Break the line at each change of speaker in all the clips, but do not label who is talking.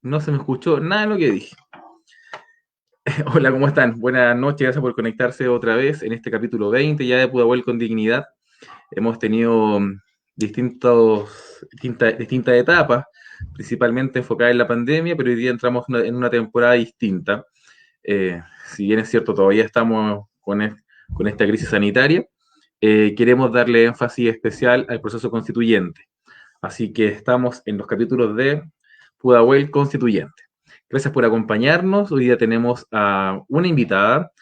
No se me escuchó nada de lo que dije. Hola, ¿cómo están? Buenas noches, gracias por conectarse otra vez en este capítulo 20 ya de Pudahuel con Dignidad. Hemos tenido distintas etapas, principalmente enfocadas en la pandemia, pero hoy día entramos en una temporada distinta. Si bien es cierto, todavía estamos con esta crisis sanitaria, queremos darle énfasis especial al proceso constituyente. Así que estamos en los capítulos de Pudahuel Constituyente. Gracias por acompañarnos. Hoy día tenemos a una invitada,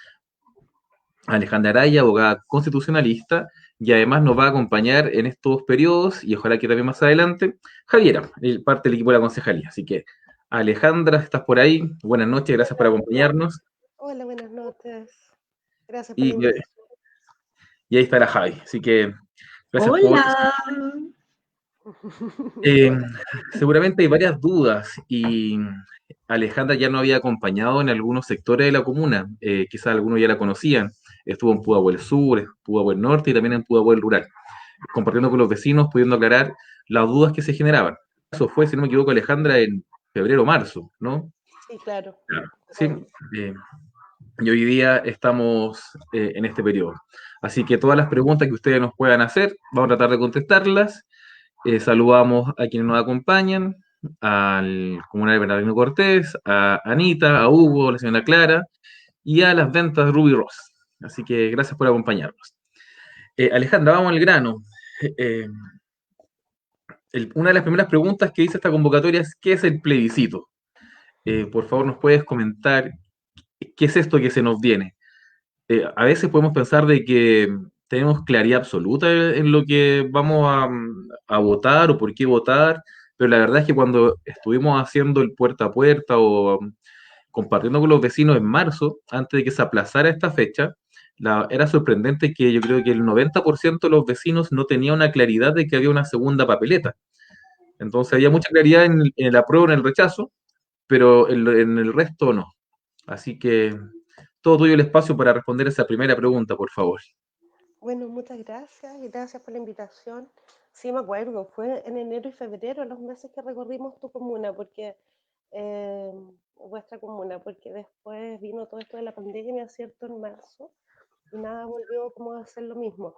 Alejandra Araya, abogada constitucionalista, y además nos va a acompañar en estos periodos, y ojalá que también más adelante, Javiera, parte del equipo de la concejalía. Así que, Alejandra, estás por ahí. Buenas noches, gracias por
Hola,
acompañarnos.
hola, buenas noches. Gracias por la
Y,
invitación.
y ahí está la Javi. Así que, gracias por eso.
Hola.
Eh,
Hola.
Seguramente hay varias dudas y Alejandra ya nos había acompañado en algunos sectores de la comuna, quizás algunos ya la conocían, estuvo en Pudahuel Sur, Pudahuel Norte y también en Pudahuel Rural, compartiendo con los vecinos, pudiendo aclarar las dudas que se generaban. Eso fue, si no me equivoco, Alejandra, en febrero o marzo, ¿no?
Sí, claro.
Claro. Sí,
Correcto.
y hoy día estamos en este periodo. Así que todas las preguntas que ustedes nos puedan hacer, vamos a tratar de contestarlas. Saludamos a quienes nos acompañan, al comunal Bernardino Cortés, a Anita, a Hugo, a la señora Clara y a las ventas Ruby Ross. Así que gracias por acompañarnos. Alejandra, vamos al grano. Eh, una de las primeras preguntas que dice esta convocatoria es: ¿qué es el plebiscito? Por favor, ¿nos puedes comentar qué es esto que se nos viene? A veces podemos pensar de que tenemos claridad absoluta en lo que vamos a votar o por qué votar, pero la verdad es que cuando estuvimos haciendo el puerta a puerta o compartiendo con los vecinos en marzo, antes de que se aplazara esta fecha, era sorprendente que yo creo que el 90% de los vecinos no tenía una claridad de que había una segunda papeleta. Entonces había mucha claridad en el apruebo, en el rechazo, pero en el resto no. Así que todo tuyo el espacio para responder esa primera pregunta, por favor.
Bueno, muchas gracias y gracias por la invitación. Sí, me acuerdo, fue en enero y febrero los meses que recorrimos tu comuna, eh, vuestra comuna, porque después vino todo esto de la pandemia, ¿cierto? En marzo, y nada volvió como a ser lo mismo.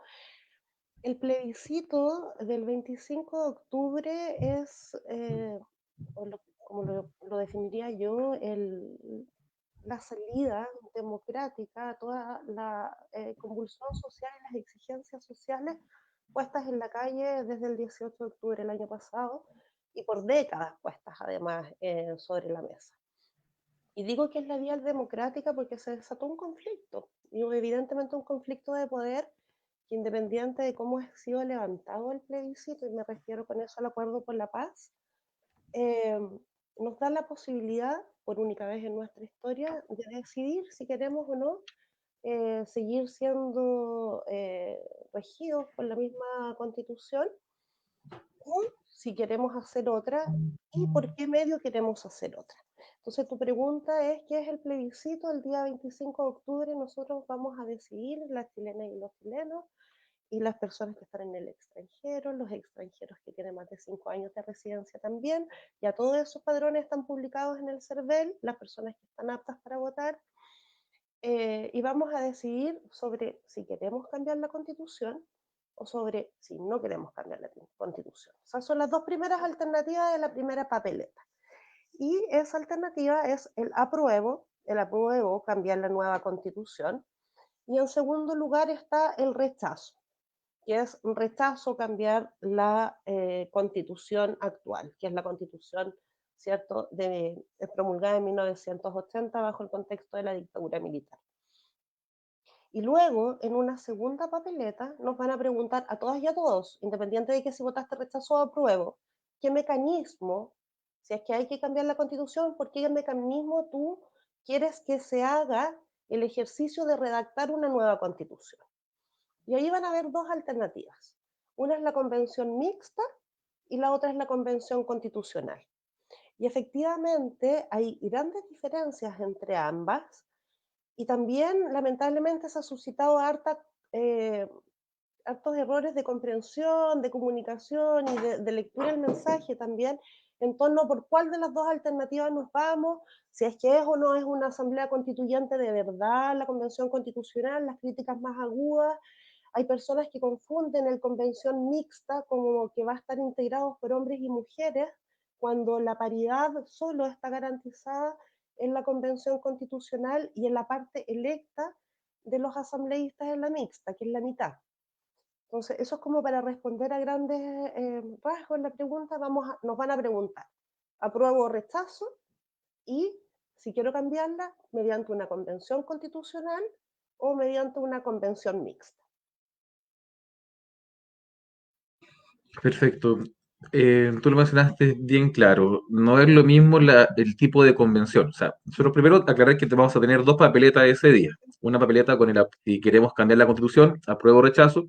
El plebiscito del 25 de octubre es, como lo definiría yo, la salida democrática a toda la convulsión social y las exigencias sociales puestas en la calle desde el 18 de octubre del año pasado y por décadas puestas además sobre la mesa. Y digo que es la vía democrática porque se desató un conflicto, y evidentemente un conflicto de poder que, independiente de cómo ha sido levantado el plebiscito, y me refiero con eso al acuerdo por la paz, eh, nos da la posibilidad, por única vez en nuestra historia, de decidir si queremos o no seguir siendo regidos por la misma constitución, o si queremos hacer otra y por qué medio queremos hacer otra. Entonces tu pregunta es: ¿qué es el plebiscito? El día 25 de octubre nosotros vamos a decidir, las chilenas y los chilenos, y las personas que están en el extranjero, los extranjeros que tienen más de 5 años de residencia también, ya todos esos padrones están publicados en el CERVEL, las personas que están aptas para votar, y vamos a decidir sobre si queremos cambiar la constitución o sobre si no queremos cambiar la constitución. Esas son las dos primeras alternativas de la primera papeleta. Y esa alternativa es el apruebo, cambiar la nueva constitución. Y en segundo lugar está el rechazo, que es un rechazo cambiar la constitución actual, que es la constitución, ¿cierto?, promulgada en 1980 bajo el contexto de la dictadura militar. Y luego, en una segunda papeleta, nos van a preguntar a todas y a todos, independiente de que si votaste rechazo o apruebo, qué mecanismo, si es que hay que cambiar la constitución, por qué mecanismo tú quieres que se haga el ejercicio de redactar una nueva constitución. Y ahí van a haber dos alternativas. Una es la convención mixta y la otra es la convención constitucional. Y efectivamente hay grandes diferencias entre ambas, y también lamentablemente se ha suscitado hartos errores de comprensión, de comunicación y de lectura del mensaje también en torno a por cuál de las dos alternativas nos vamos, si es que es o no es una asamblea constituyente de verdad, la convención constitucional, las críticas más agudas. Hay personas que confunden el convención mixta como que va a estar integrado por hombres y mujeres, cuando la paridad solo está garantizada en la convención constitucional y en la parte electa de los asambleístas en la mixta, que es la mitad. Entonces, eso es como para responder a grandes rasgos la pregunta. Nos van a preguntar, ¿apruebo o rechazo? Y si quiero cambiarla, mediante una convención constitucional o mediante una convención mixta.
Perfecto. Tú lo mencionaste bien claro. No es lo mismo el tipo de convención. O sea, nosotros primero aclarar que vamos a tener dos papeletas ese día. Una papeleta con si queremos cambiar la constitución, apruebo o rechazo,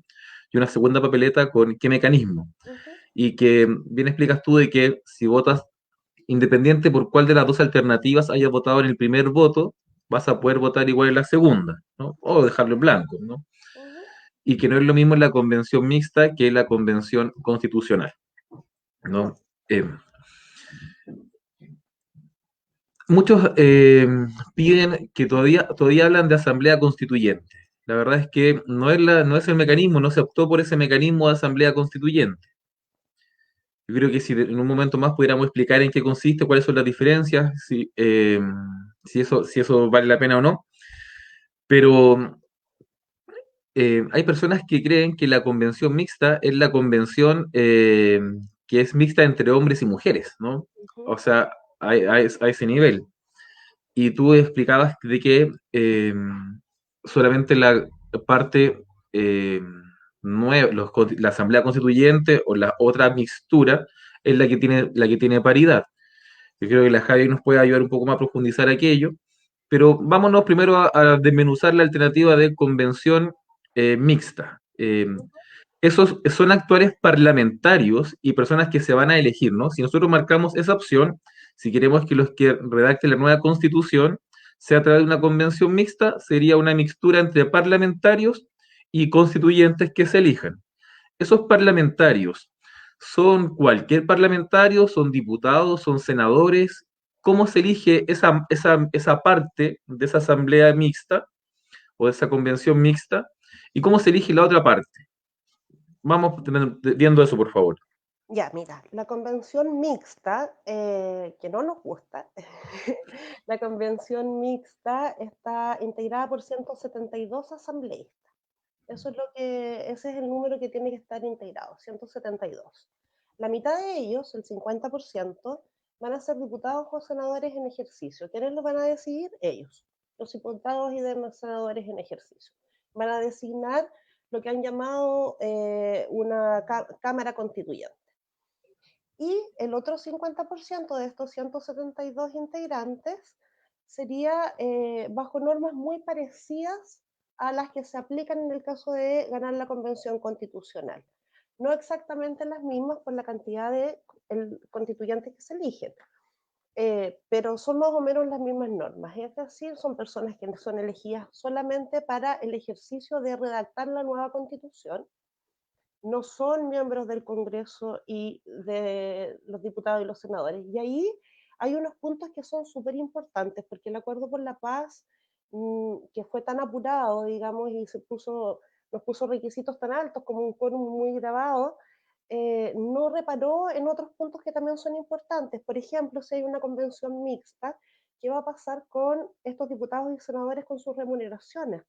y una segunda papeleta con qué mecanismo.
Uh -huh.
Y que bien explicas tú de que si votas independiente por cuál de las dos alternativas hayas votado en el primer voto, vas a poder votar igual en la segunda, ¿no? O dejarlo en blanco, ¿no?
Uh -huh.
Y que no es lo mismo la convención mixta que la convención constitucional,
No.
¿no? Eh, muchos piden que todavía hablan de asamblea constituyente. La verdad es que no es el mecanismo, no se optó por ese mecanismo de asamblea constituyente. Yo creo que si en un momento más pudiéramos explicar en qué consiste, cuáles son las diferencias, si eso vale la pena o no. Pero hay personas que creen que la convención mixta es la convención que es mixta entre hombres y mujeres, ¿no?
Uh -huh.
O sea, a ese nivel. Y tú explicabas de que solamente la parte la Asamblea Constituyente o la otra mixtura es la que tiene paridad. Yo creo que la Javi nos puede ayudar un poco más a profundizar aquello, pero vámonos primero a desmenuzar la alternativa de convención mixta. Esos son actores parlamentarios y personas que se van a elegir, ¿no? Si nosotros marcamos esa opción, si queremos que los que redacten la nueva constitución sea a través de una convención mixta, sería una mixtura entre parlamentarios y constituyentes que se elijan. Esos parlamentarios son cualquier parlamentario, son diputados, son senadores. ¿Cómo se elige esa parte de esa asamblea mixta o de esa convención mixta? ¿Y cómo se elige la otra parte? Vamos viendo eso, por favor.
Ya, mira, la convención mixta, que no nos gusta, la convención mixta está integrada por 172 asambleístas. Ese es el número que tiene que estar integrado, 172. La mitad de ellos, el 50%, van a ser diputados o senadores en ejercicio. ¿Quiénes lo van a decidir? Ellos, los diputados y demás senadores en ejercicio. Van a designar lo que han llamado una Cámara Constituyente. Y el otro 50% de estos 172 integrantes sería bajo normas muy parecidas a las que se aplican en el caso de ganar la convención constitucional. No exactamente las mismas por la cantidad de constituyentes que se eligen, pero son más o menos las mismas normas. Es decir, son personas que son elegidas solamente para el ejercicio de redactar la nueva constitución, no son miembros del Congreso y de los diputados y los senadores. Y ahí hay unos puntos que son súper importantes, porque el Acuerdo por la Paz, que fue tan apurado, digamos, y nos puso requisitos tan altos como un quórum muy grabado, no reparó en otros puntos que también son importantes. Por ejemplo, si hay una convención mixta, ¿qué va a pasar con estos diputados y senadores con sus remuneraciones?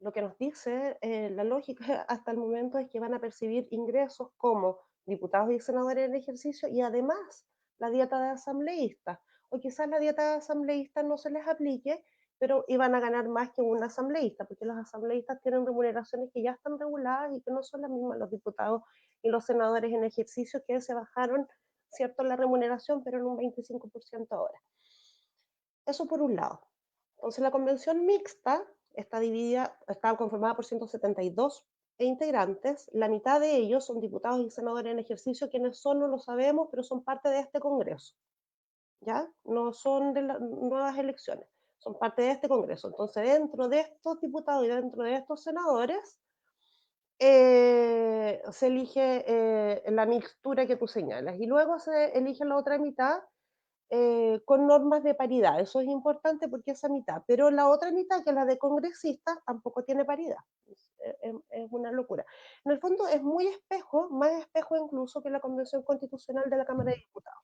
Lo que nos dice la lógica hasta el momento es que van a percibir ingresos como diputados y senadores en ejercicio y además la dieta de asambleísta. O quizás la dieta de asambleísta no se les aplique, pero iban a ganar más que un asambleísta, porque los asambleístas tienen remuneraciones que ya están reguladas y que no son las mismas los diputados y los senadores en ejercicio, que se bajaron, cierto, la remuneración, pero en un 25% ahora. Eso por un lado. Entonces la convención mixta está conformada por 172 integrantes, la mitad de ellos son diputados y senadores en ejercicio, quienes son no lo sabemos, pero son parte de este Congreso, ¿ya? No son de las nuevas elecciones, son parte de este Congreso. Entonces dentro de estos diputados y dentro de estos senadores se elige la mixtura que tú señalas y luego se elige la otra mitad con normas de paridad. Eso es importante porque esa mitad, pero la otra mitad, que es la de congresistas, tampoco tiene paridad. Es una locura. En el fondo es muy espejo, más espejo incluso que la Convención Constitucional de la Cámara de Diputados.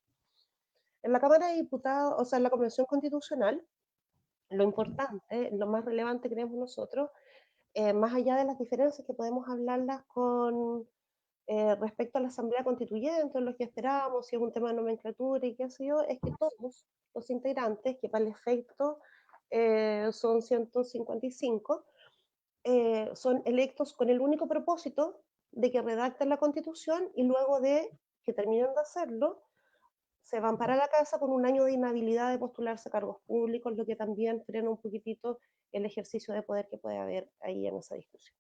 En la Cámara de Diputados, o sea, en la Convención Constitucional, lo importante, lo más relevante creemos nosotros, más allá de las diferencias que podemos hablarlas con respecto a la Asamblea Constituyente, lo que esperábamos, si es un tema de nomenclatura y qué sé yo, es que todos los integrantes, que para el efecto son 155, son electos con el único propósito de que redacten la Constitución y luego de que terminen de hacerlo, se van para la casa con un año de inhabilidad de postularse a cargos públicos, lo que también frena un poquitito el ejercicio de poder que puede haber ahí en esa discusión.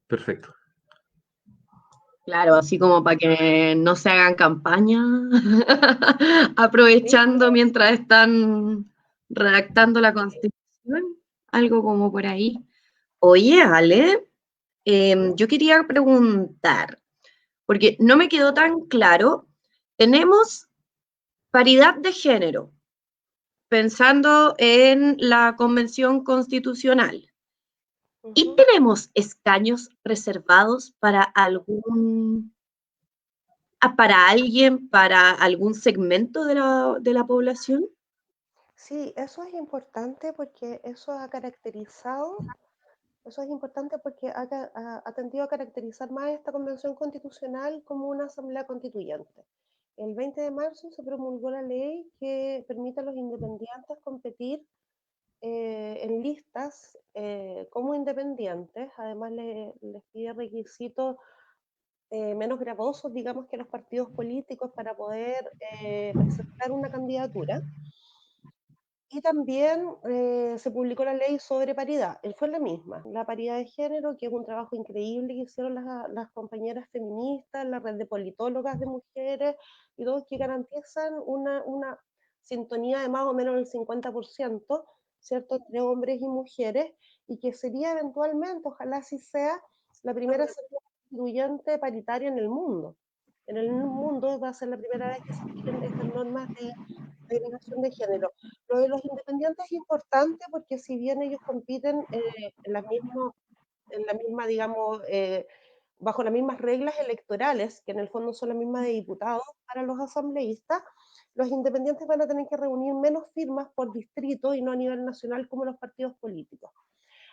Perfecto.
Claro, así como para que no se hagan campaña
Sí,
aprovechando mientras están redactando la Constitución, algo como por ahí. Oye, Ale, yo quería preguntar, porque no me quedó tan claro, tenemos paridad de género, pensando en la Convención Constitucional. ¿Y tenemos escaños reservados para alguien, para algún segmento de la población?
sí, eso es importante porque eso es importante porque ha tendido a caracterizar más esta convención constitucional como una asamblea constituyente. El 20 de marzo se promulgó la ley que permite a los independientes competir en listas como independientes. Además, les pide requisitos menos gravosos, digamos, que los partidos políticos para poder presentar una candidatura. Y también se publicó la ley sobre paridad. Fue la misma, la paridad de género, que es un trabajo increíble que hicieron las compañeras feministas, la red de politólogas de mujeres y todos que garantizan una sintonía de más o menos el 50%, ¿cierto?, entre hombres y mujeres, y que sería eventualmente, ojalá así sea, la primera asamblea constituyente paritaria en el mundo. En el mundo va a ser la primera vez que se apliquen estas normas de segregación de género. Lo de los independientes es importante porque si bien ellos compiten en la misma, digamos, bajo las mismas reglas electorales, que en el fondo son las mismas de diputados para los asambleístas, los independientes van a tener que reunir menos firmas por distrito y no a nivel nacional como los partidos políticos.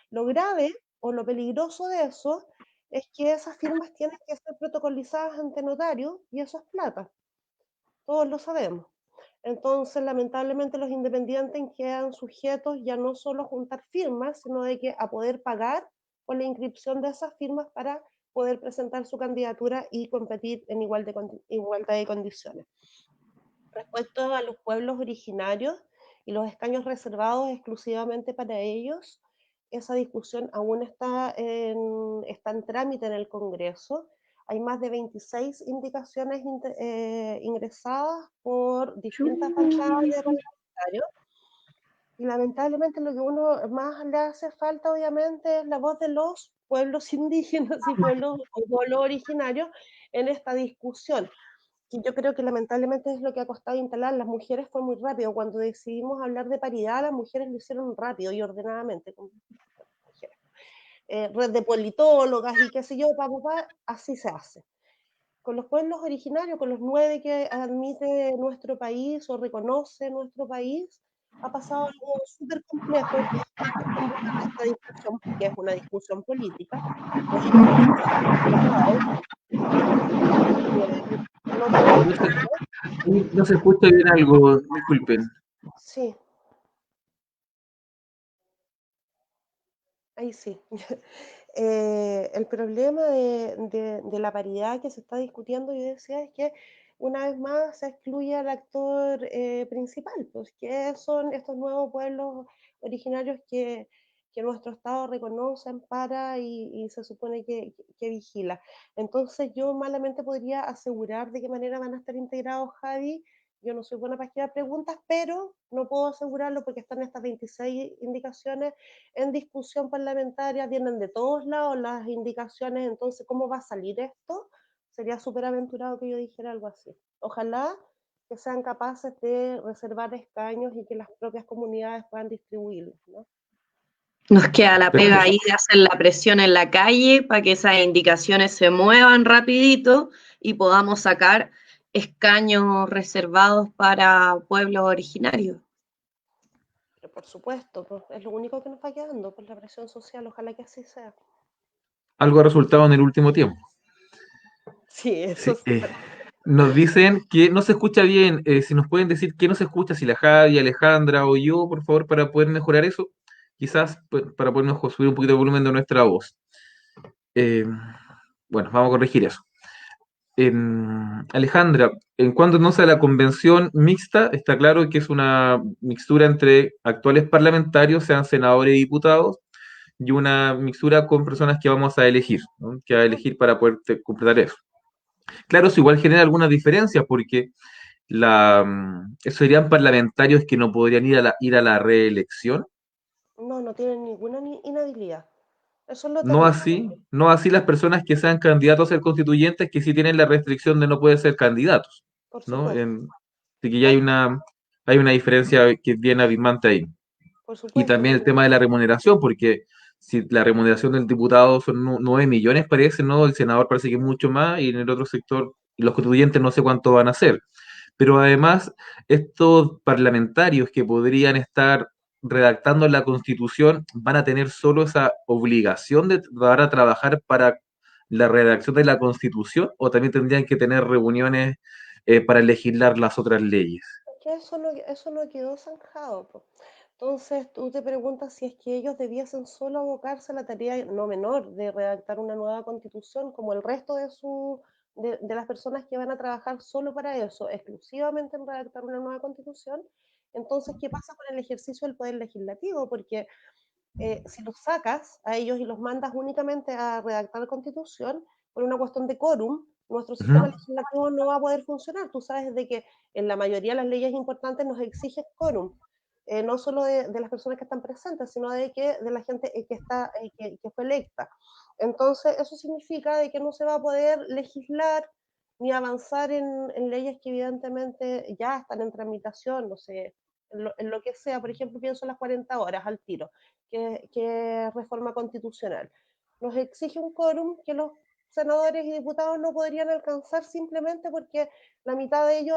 Lo grave o lo peligroso de eso es que esas firmas tienen que ser protocolizadas ante notario y eso es plata. Todos lo sabemos. Entonces, lamentablemente, los independientes quedan sujetos ya no solo a juntar firmas, sino de que a poder pagar por la inscripción de esas firmas para poder presentar su candidatura y competir en igualdad de condiciones. Respecto a los pueblos originarios y los escaños reservados exclusivamente para ellos, esa discusión aún está en trámite en el Congreso. Hay más de 26 indicaciones ingresadas por distintas bancadas de parlamentarios. Y lamentablemente lo que uno más le hace falta, obviamente, es la voz de los pueblos indígenas y pueblos originarios en esta discusión. Y yo creo que lamentablemente es lo que ha costado instalar. Las mujeres fue muy rápido. Cuando decidimos hablar de paridad, las mujeres lo hicieron rápido y ordenadamente. Red de politólogas y qué sé yo, así se hace. Con los pueblos originarios, con los 9 que admite nuestro país o reconoce nuestro país, ha pasado algo súper complejo, que es que ellos convocan esta discusión, que es una discusión política, los independientes no tienen
No se escucha bien algo, disculpen.
sí, ahí sí. El problema de la paridad que se está discutiendo, yo decía, es que una vez más se excluye al actor principal, pues que son estos nuevos pueblos originarios que nuestro Estado reconoce, ampara y se supone que vigila. Entonces yo malamente podría asegurar de qué manera van a estar integrados, Javi, Yo no soy buena para esquivar preguntas, pero no puedo asegurarlo porque están estas 26 indicaciones en discusión parlamentaria, vienen de todos lados las indicaciones, entonces, ¿cómo va a salir esto? Sería súper aventurado que yo dijera algo así. Ojalá que sean capaces de reservar escaños y que las propias comunidades puedan distribuirlos, ¿no?
Nos queda la pega
Perfecto.
ahí de hacer la presión en la calle para que esas indicaciones se muevan rapidito y podamos sacar escaños reservados para pueblos originarios.
Pero por supuesto, pues, es lo único que nos va quedando, pues la presión social, ojalá que así sea.
Algo ha resultado en el último tiempo.
Sí, eso
Sí,
sí.
nos dicen que no se escucha bien. Si nos pueden decir que no se escucha, si la Javi, Alejandra o yo, por favor, para poder mejorar eso. Quizás para poder subir un poquito el volumen de nuestra voz. Eh, bueno, vamos a corregir eso. Alejandra, en cuanto entonces a la convención mixta, está claro que es una mixtura entre actuales parlamentarios, sean senadores y diputados, y una mixtura con personas que vamos a elegir, ¿no? Que va a elegir para poder completar eso. Claro, eso igual genera algunas diferencias porque esos serían parlamentarios que no podrían ir a la reelección.
No, no tienen ninguna inhabilidad. Eso es lo
No
terrible.
así, no así las personas que sean candidatos a ser constituyentes que sí tienen la restricción de no poder ser candidatos,
Por
¿no?
supuesto.
Así que ya hay una diferencia que es bien abismante ahí.
Por
Y
supuesto,
también el tema de la remuneración, porque si la remuneración del diputado son 9 millones, parece, ¿no? El senador parece que es mucho más, y en el otro sector, los constituyentes no sé cuánto van a hacer. Pero además, estos parlamentarios que podrían estar redactando la Constitución van a tener solo esa obligación de dar a trabajar para la redacción de la Constitución, o también tendrían que tener reuniones para legislar las otras leyes.
que eso no quedó zanjado, po. Entonces tú te preguntas si es que ellos debiesen solo abocarse a la tarea no menor de redactar una nueva constitución, como el resto de las personas que van a trabajar solo para eso, exclusivamente en redactar una nueva constitución. Entonces, ¿qué pasa con el ejercicio del poder legislativo? Porque si los sacas a ellos y los mandas únicamente a redactar la constitución, por una cuestión de quórum, nuestro sistema
Ujú.
legislativo no va a poder funcionar. Tú sabes de que en la mayoría de las leyes importantes nos exige quórum, no solo de las personas que están presentes, sino de la gente que fue electa. Entonces, eso significa de que no se va a poder legislar ni avanzar en leyes que evidentemente ya están en tramitación, no sé, en lo que sea. Por ejemplo, pienso en las 40 horas al tiro, que es reforma constitucional. Nos exige un quórum que los senadores y diputados no podrían alcanzar simplemente porque la mitad de ellos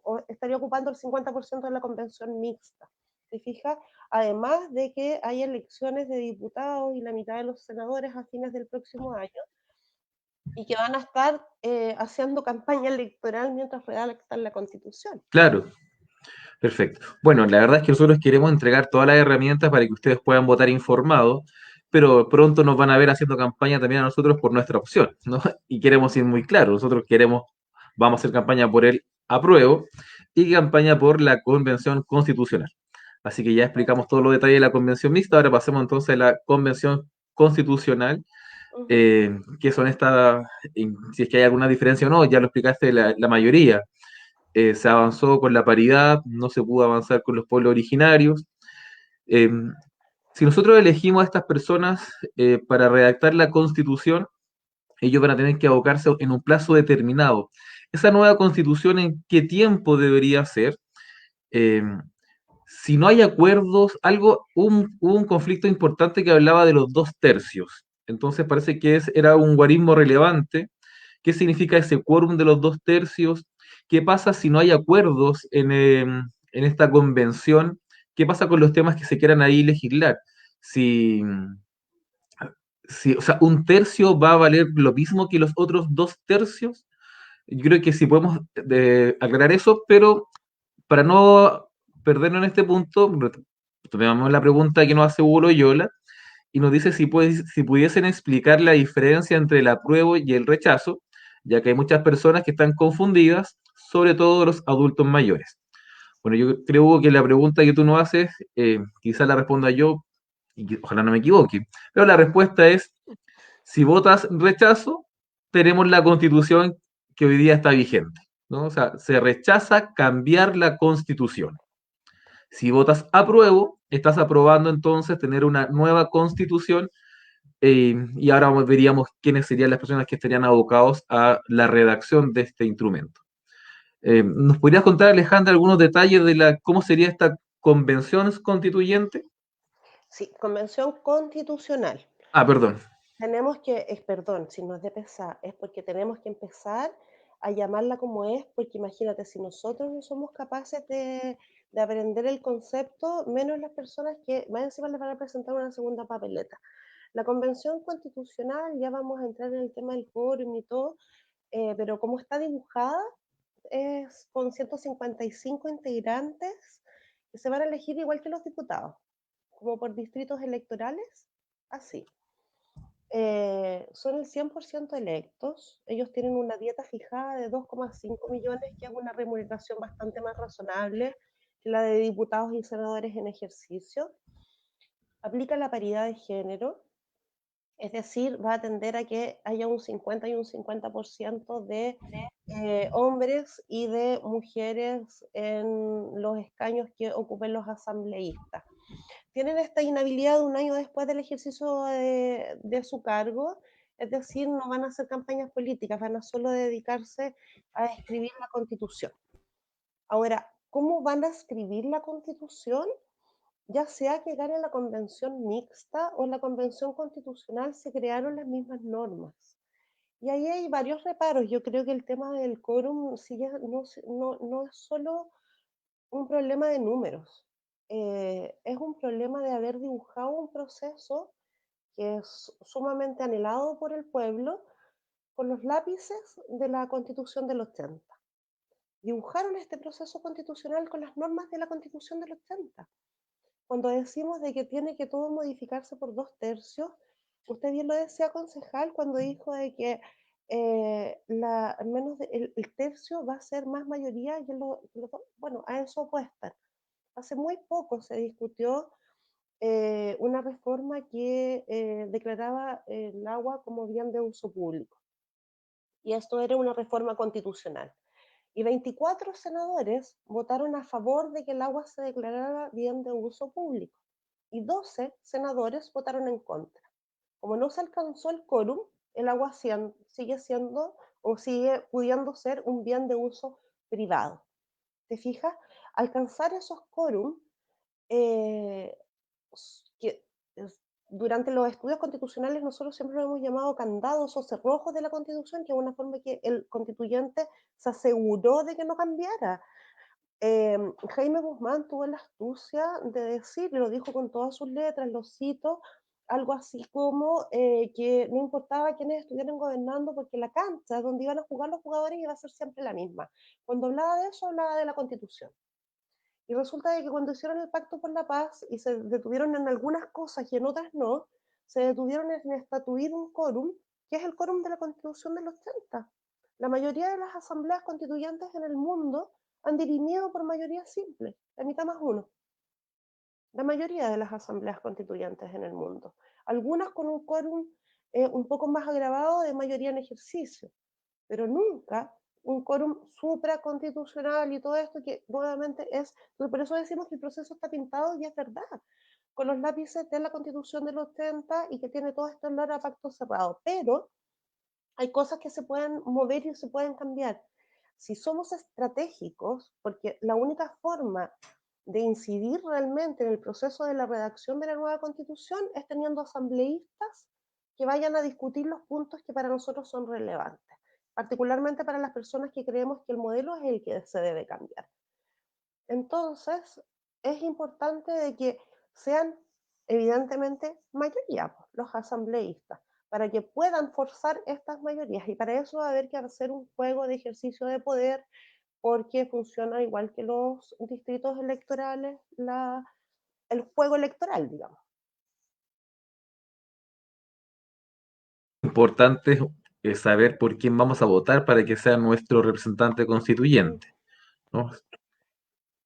o estaría ocupando el 50% de la convención mixta. ¿Se fija? Además de que hay elecciones de diputados y la mitad de los senadores a fines del próximo año y que van a estar haciendo campaña electoral mientras redactan la constitución.
Claro, perfecto. Bueno, la verdad es que nosotros queremos entregar todas las herramientas para que ustedes puedan votar informados, pero pronto nos van a ver haciendo campaña también a nosotros por nuestra opción, ¿no? Y queremos ir muy claro, nosotros vamos a hacer campaña por el apruebo y campaña por la convención constitucional. Así que ya explicamos todos los detalles de la convención mixta, ahora pasemos entonces a la convención constitucional,
Uh -huh.
que son estas, si es que hay alguna diferencia o no, ya lo explicaste la mayoría. Se avanzó con la paridad, no se pudo avanzar con los pueblos originarios. Eh, si nosotros elegimos a estas personas para redactar la constitución, ellos van a tener que abocarse en un plazo determinado. ¿Esa nueva constitución en qué tiempo debería ser? Eh, si no hay acuerdos, hubo un conflicto importante que hablaba de los 2 tercios. Entonces parece que era un guarismo relevante. ¿Qué significa ese quórum de los 2 tercios? ¿Qué pasa si no hay acuerdos en esta convención? ¿Qué pasa con los temas que se quieran ahí legislar? Si, o sea, 1 tercio va a valer lo mismo que los otros 2 tercios. Yo creo que sí podemos aclarar eso, pero para no perdernos en este punto, tomamos la pregunta que nos hace Hugo Loyola y nos dice si pudiesen explicar la diferencia entre el apruebo y el rechazo, ya que hay muchas personas que están confundidas, sobre todo los adultos mayores. Bueno, yo creo que la pregunta que tú nos haces, quizás la responda yo, y ojalá no me equivoque, pero la respuesta es, si votas rechazo, tenemos la constitución que hoy día está vigente. ¿no? O sea, se rechaza cambiar la Constitución. Si votas apruebo, estás aprobando entonces tener una nueva Constitución y ahora veríamos quiénes serían las personas que estarían abocados a la redacción de este instrumento. ¿Nos podrías contar, Alejandra, algunos detalles de cómo sería esta convención constituyente?
Sí, convención constitucional.
Ah, perdón.
Tenemos que, perdón, si no es de pesar, es porque tenemos que empezar a llamarla como es, porque imagínate, si nosotros no somos capaces de aprender el concepto, menos las personas que más encima les van a presentar una segunda papeleta. La convención constitucional, ya vamos a entrar en el tema del quórum y todo, pero como está dibujada, es con 155 integrantes que se van a elegir igual que los diputados, como por distritos electorales, así. Son el 100% electos, ellos tienen una dieta fijada de 2,5 millones, que es una remuneración bastante más razonable que la de diputados y senadores en ejercicio. Aplica la paridad de género, es decir, va a tender a que haya un 50 y un 50% de hombres y de mujeres en los escaños que ocupen los asambleístas. Tienen esta inhabilidad un año después del ejercicio de su cargo, es decir, no van a hacer campañas políticas, van a solo dedicarse a escribir la Constitución. Ahora, ¿cómo van a escribir la Constitución? Ya sea que gane la convención mixta o en la convención constitucional se crearon las mismas normas. Y ahí hay varios reparos. Yo creo que el tema del quórum sí ya no es solo un problema de números, es un problema de haber dibujado un proceso que es sumamente anhelado por el pueblo con los lápices de la Constitución del 80. Dibujaron este proceso constitucional con las normas de la Constitución del 80. Cuando decimos de que tiene que todo modificarse por 2/3, usted bien lo decía, concejal, cuando dijo de que al menos el tercio va a ser más mayoría que bueno, a eso opuesta. Hace muy poco se discutió una reforma que declaraba el agua como bien de uso público. Y esto era una reforma constitucional. Y 24 senadores votaron a favor de que el agua se declarara bien de uso público. Y 12 senadores votaron en contra. Como no se alcanzó el quórum, el agua sigue siendo o sigue pudiendo ser un bien de uso privado. ¿Te fijas? Alcanzar esos quórum eh, que durante los estudios constitucionales nosotros siempre lo hemos llamado candados o cerrojos de la Constitución, que es una forma que el constituyente se aseguró de que no cambiara. Jaime Guzmán tuvo la astucia de decir, y lo dijo con todas sus letras, lo cito, algo así como que no importaba quiénes estuvieran gobernando porque la cancha donde iban a jugar los jugadores iba a ser siempre la misma. Cuando hablaba de eso, hablaba de la Constitución. Y resulta de que cuando hicieron el Pacto por la Paz y se detuvieron en algunas cosas y en otras no, se detuvieron en estatuir un quórum, que es el quórum de la Constitución del 80. La mayoría de las asambleas constituyentes en el mundo han dirimido por mayoría simple, la mitad más uno. La mayoría de las asambleas constituyentes en el mundo. Algunas con un quórum un poco más agravado de mayoría en ejercicio, pero nunca un quórum supraconstitucional y todo esto que nuevamente es, por eso decimos que el proceso está pintado y es verdad, con los lápices de la Constitución del 80 y que tiene todo este olor a pacto cerrado, pero hay cosas que se pueden mover y se pueden cambiar. Si somos estratégicos, porque la única forma de incidir realmente en el proceso de la redacción de la nueva Constitución es teniendo asambleístas que vayan a discutir los puntos que para nosotros son relevantes, particularmente para las personas que creemos que el modelo es el que se debe cambiar. Entonces, es importante de que sean evidentemente mayoría los asambleístas, para que puedan forzar estas mayorías. Y para eso va a haber que hacer un juego de ejercicio de poder, porque funciona igual que los distritos electorales, el juego electoral, digamos.
Importante es saber por quién vamos a votar para que sea nuestro representante constituyente, ¿no?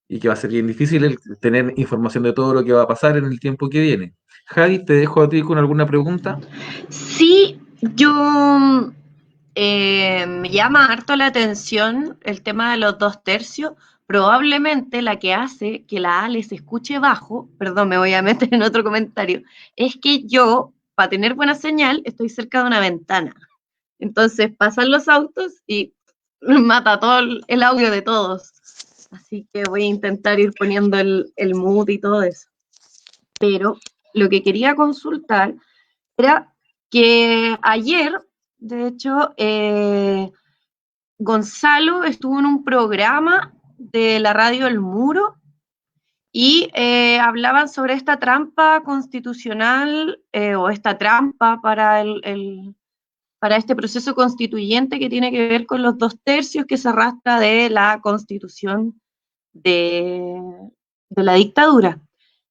Y que va a ser bien difícil tener información de todo lo que va a pasar en el tiempo que viene. Javi, te dejo a ti con alguna pregunta.
Sí, yo Me llama harto la atención el tema de los 2/3. Probablemente la que hace que la Ale se escuche bajo, perdón, me voy a meter en otro comentario, es que yo, para tener buena señal, estoy cerca de una ventana. Entonces pasan los autos y mata todo el audio de todos. Así que voy a intentar ir poniendo el mute y todo eso. Pero lo que quería consultar era que ayer, de hecho, Gonzalo estuvo en un programa de la radio El Muro y hablaban sobre esta trampa constitucional o esta trampa para este proceso constituyente que tiene que ver con los 2/3 que se arrastra de la constitución de, de la dictadura.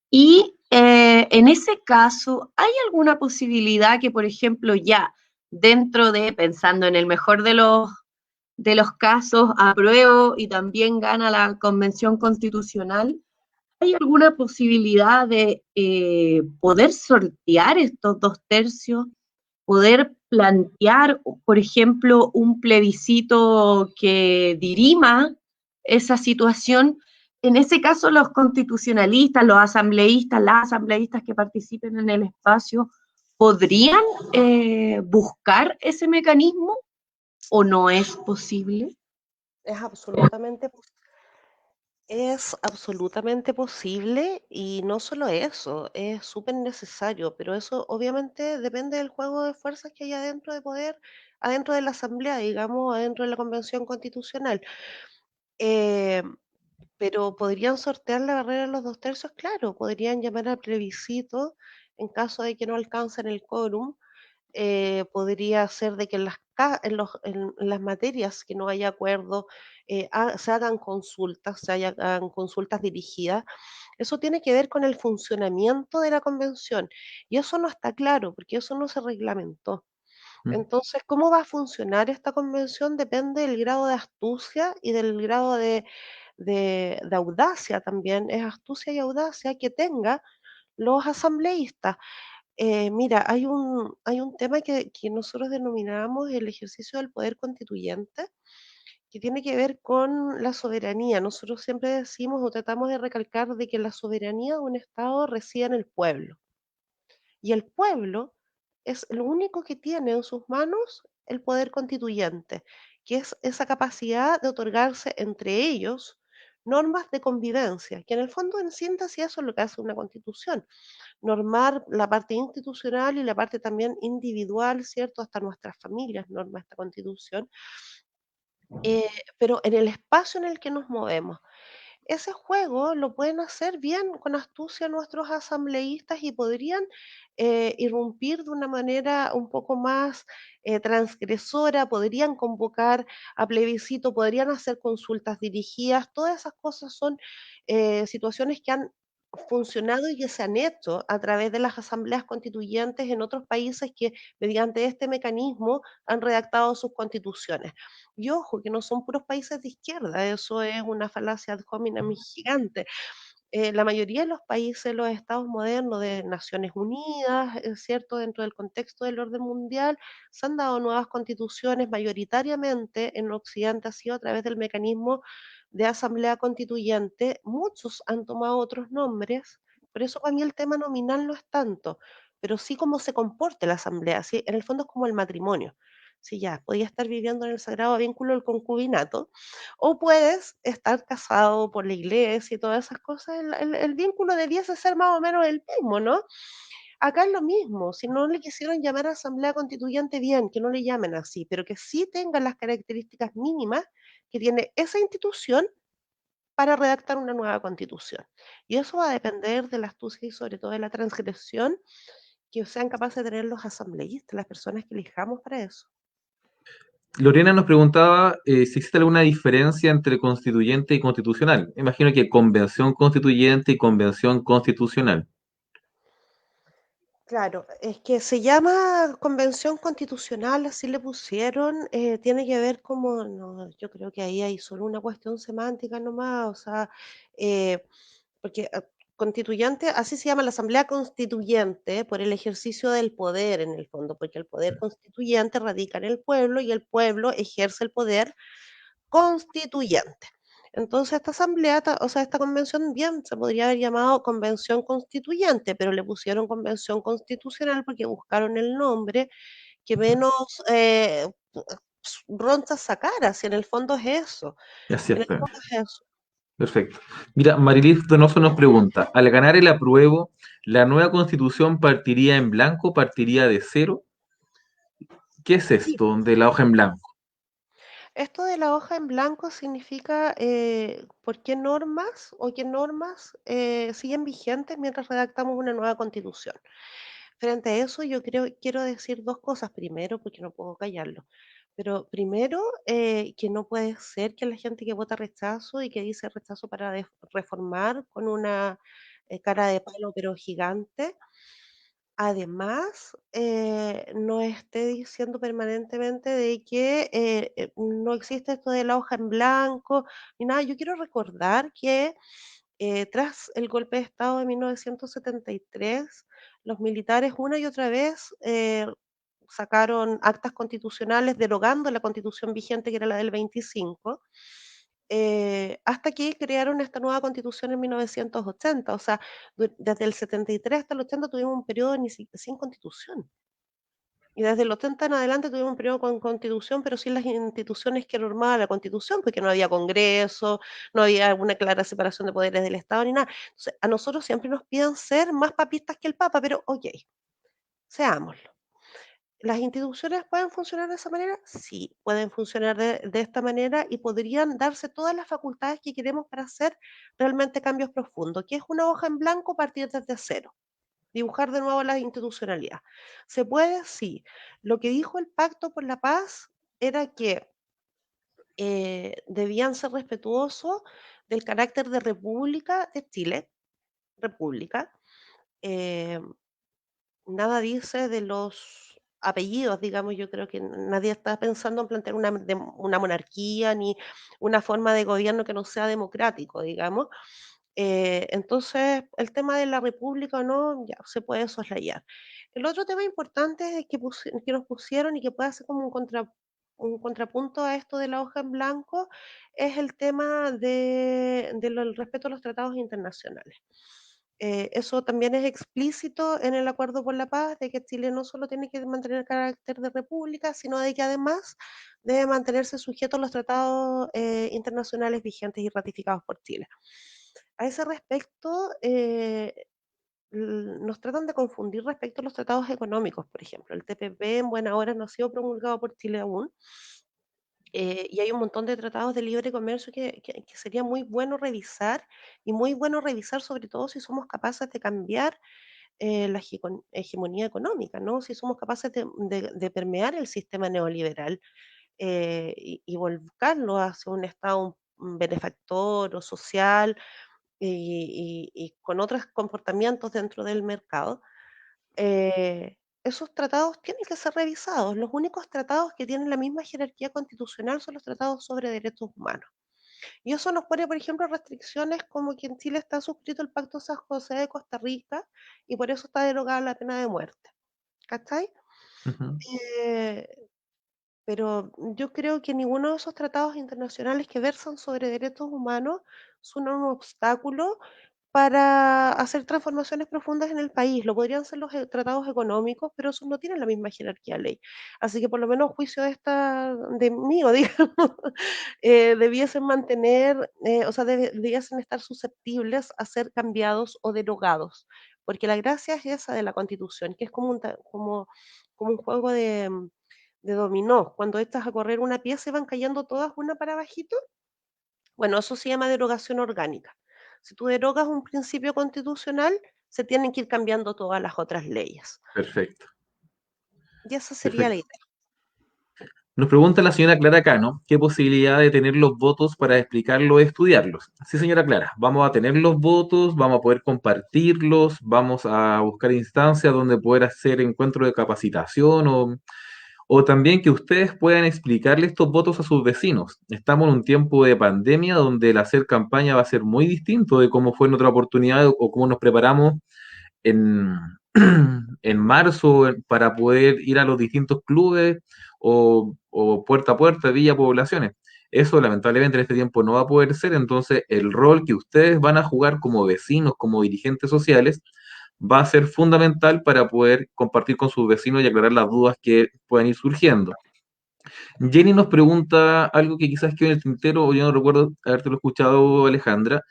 Y en ese caso, ¿hay alguna posibilidad que, por ejemplo, ya dentro de, pensando en el mejor de los casos, apruebo y también gana la Convención Constitucional, ¿hay alguna posibilidad de poder sortear estos 2/3, poder plantear, por ejemplo, un plebiscito que dirima esa situación? En ese caso, los constitucionalistas, los asambleístas, las asambleístas que participen en el espacio, ¿podrían buscar ese mecanismo o no es posible?
Es absolutamente, es absolutamente posible y no solo eso, es súper necesario, pero eso obviamente depende del juego de fuerzas que hay adentro de poder, adentro de la Asamblea, digamos, adentro de la Convención Constitucional. Eh, pero podrían sortear la barrera de los 2/3, claro, podrían llamar al plebiscito en caso de que no alcancen el quórum. Podría ser de que en las materias que no haya acuerdo se hagan consultas, se hagan consultas dirigidas. Eso tiene que ver con el funcionamiento de la convención y eso no está claro porque eso no se reglamentó.
Mm.
Entonces, ¿cómo va a funcionar esta convención? Depende del grado de astucia y del grado de audacia también, es astucia y audacia que tenga los asambleístas. Mira, hay un tema que nosotros denominamos el ejercicio del poder constituyente, que tiene que ver con la soberanía. Nosotros siempre decimos o tratamos de recalcar de que la soberanía de un Estado reside en el pueblo. Y el pueblo es lo único que tiene en sus manos el poder constituyente, que es esa capacidad de otorgarse entre ellos normas de convivencia, que en el fondo en síntesis eso es lo que hace una constitución, normar la parte institucional y la parte también individual, ¿cierto? Hasta nuestras familias norma esta constitución, eh, pero en el espacio en el que nos movemos. Ese juego lo pueden hacer bien con astucia nuestros asambleístas y podrían irrumpir de una manera un poco más transgresora, podrían convocar a plebiscito, podrían hacer consultas dirigidas, todas esas cosas son situaciones que han funcionado y que se han hecho a través de las asambleas constituyentes en otros países que mediante este mecanismo han redactado sus constituciones. Y ojo, que no son puros países de izquierda, eso es una falacia ad hominem gigante. La mayoría de los países, los estados modernos de Naciones Unidas, es cierto, dentro del contexto del orden mundial, se han dado nuevas constituciones, mayoritariamente en Occidente ha sido a través del mecanismo de asamblea constituyente. Muchos han tomado otros nombres, por eso para mí el tema nominal no es tanto, pero sí cómo se comporte la asamblea, ¿sí? En el fondo es como el matrimonio. Sí, ya, podía estar viviendo en el sagrado vínculo del concubinato, o puedes estar casado por la iglesia y todas esas cosas, el vínculo debiese ser más o menos el mismo, ¿no? Acá es lo mismo, si no le quisieron llamar a asamblea constituyente, bien, que no le llamen así, pero que sí tengan las características mínimas que tiene esa institución para redactar una nueva constitución. Y eso va a depender de la astucia y sobre todo de la transgresión que sean capaces de tener los asambleístas, las personas que elijamos para eso.
Lorena nos preguntaba si existe alguna diferencia entre constituyente y constitucional. Imagino que convención constituyente y convención constitucional.
Claro, es que se llama convención constitucional, así le pusieron, tiene que ver como, no, yo creo que ahí hay solo una cuestión semántica nomás, o sea, porque constituyente, así se llama la Asamblea Constituyente, por el ejercicio del poder en el fondo, porque el poder constituyente radica en el pueblo y el pueblo ejerce el poder constituyente. Entonces esta asamblea, o sea, esta convención bien se podría haber llamado convención constituyente, pero le pusieron convención constitucional porque buscaron el nombre que menos roncha sacara, si en el fondo es eso.
Ya,
En el
cierto.
fondo es eso.
Perfecto. Mira, Marilis Donoso nos pregunta, al ganar el apruebo, ¿la nueva constitución partiría en blanco, partiría de cero? ¿Qué es
Sí,
esto de la hoja en blanco?
esto de la hoja en blanco significa por qué normas o qué normas siguen vigentes mientras redactamos una nueva constitución. Frente a eso, yo quiero decir dos cosas. Primero, porque no puedo callarlo, pero primero, que no puede ser que la gente que vota rechazo y que dice rechazo para reformar con una cara de palo pero gigante, además, nos esté diciendo permanentemente de que no existe esto de la hoja en blanco ni nada. Yo quiero recordar que tras el golpe de Estado de 1973, los militares una y otra vez sacaron actas constitucionales derogando la constitución vigente, que era la del 25, hasta que crearon esta nueva constitución en 1980. O sea, desde el 73 hasta el 80 tuvimos un periodo sin constitución. Y desde el 80 en adelante tuvimos un periodo con constitución, pero sin las instituciones que normaba la constitución, porque no había congreso, no había una clara separación de poderes del Estado ni nada. Entonces, a nosotros siempre nos piden ser más papistas que el Papa, pero ok, seámoslo. ¿Las instituciones pueden funcionar de esa manera? Sí, pueden funcionar de esta manera y podrían darse todas las facultades que queremos para hacer realmente cambios profundos, que es una hoja en blanco partir desde cero, dibujar de nuevo la institucionalidad. ¿Se puede? Sí. Lo que dijo el Pacto por la Paz era que debían ser respetuosos del carácter de República de Chile, República. eh, Nada dice de los apellidos, digamos. Yo creo que nadie está pensando en plantear una monarquía ni una forma de gobierno que no sea democrático, digamos. Entonces, el tema de la república o no, ya se puede soslayar. El otro tema importante es que nos pusieron y que puede ser como un contrapunto a esto de la hoja en blanco, es el tema del respeto a los tratados internacionales. Eso también es explícito en el Acuerdo por la Paz, de que Chile no solo tiene que mantener el carácter de república, sino de que además debe mantenerse sujeto a los tratados internacionales vigentes y ratificados por Chile. A ese respecto, nos tratan de confundir respecto a los tratados económicos, por ejemplo. El TPP en buena hora no ha sido promulgado por Chile aún, y hay un montón de tratados de libre comercio que sería muy bueno revisar, y muy bueno revisar sobre todo si somos capaces de cambiar la hegemonía económica, ¿no? Si somos capaces de permear el sistema neoliberal y volcarlo hacia un Estado benefactor o social y con otros comportamientos dentro del mercado. Esos tratados tienen que ser revisados. Los únicos tratados que tienen la misma jerarquía constitucional son los tratados sobre derechos humanos. Y eso nos pone, por ejemplo, restricciones como que en Chile está suscrito el Pacto San José de Costa Rica y por eso está derogada la pena de muerte. ¿Cachai?
Ujú.
Eh, pero yo creo que ninguno de esos tratados internacionales que versan sobre derechos humanos son un obstáculo para hacer transformaciones profundas en el país. Lo podrían ser los tratados económicos, pero esos no tienen la misma jerarquía de ley. Así que por lo menos a juicio de mío, digamos, debiesen mantener, o sea, debiesen estar susceptibles a ser cambiados o derogados. Porque la gracia es esa de la Constitución, que es como un juego de dominó. Cuando echas a correr una pieza y van cayendo todas una para abajito, bueno, eso se llama derogación orgánica. Si tú derogas un principio constitucional, se tienen que ir cambiando todas las otras leyes.
Perfecto,
Y esa sería la
perfecto.
idea.
Nos pregunta la señora Clara Cano, ¿qué posibilidad de tener los votos para explicarlos y estudiarlos? Sí, señora Clara, vamos a tener los votos, vamos a poder compartirlos, vamos a buscar instancias donde poder hacer encuentros de capacitación o también que ustedes puedan explicarle estos votos a sus vecinos. Estamos en un tiempo de pandemia donde el hacer campaña va a ser muy distinto de cómo fue en otra oportunidad o cómo nos preparamos en, en marzo para poder ir a los distintos clubes o puerta a puerta, villa, poblaciones. Eso lamentablemente en este tiempo no va a poder ser, entonces el rol que ustedes van a jugar como vecinos, como dirigentes sociales, va a ser fundamental para poder compartir con sus vecinos y aclarar las dudas que puedan ir surgiendo. Jenny nos pregunta algo que quizás quedó en el tintero, o yo no recuerdo habértelo escuchado, Alejandra,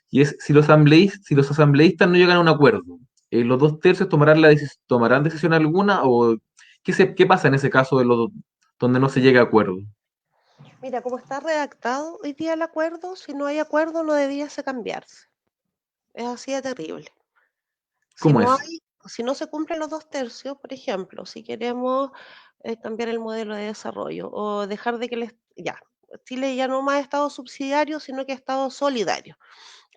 y es si los asambleístas no llegan a un acuerdo, ¿los 2/3 tomarán decisión alguna o qué pasa en ese caso donde no se llega a acuerdo?
Mira, como está redactado hoy día el acuerdo, si no hay acuerdo no debiese cambiarse. Es así de terrible. Si
¿Cómo
no
es?
hay, si no se cumplen los 2/3, por ejemplo, si queremos cambiar el modelo de desarrollo o dejar de que ya, Chile ya no más Estado subsidiario, sino que Estado solidario,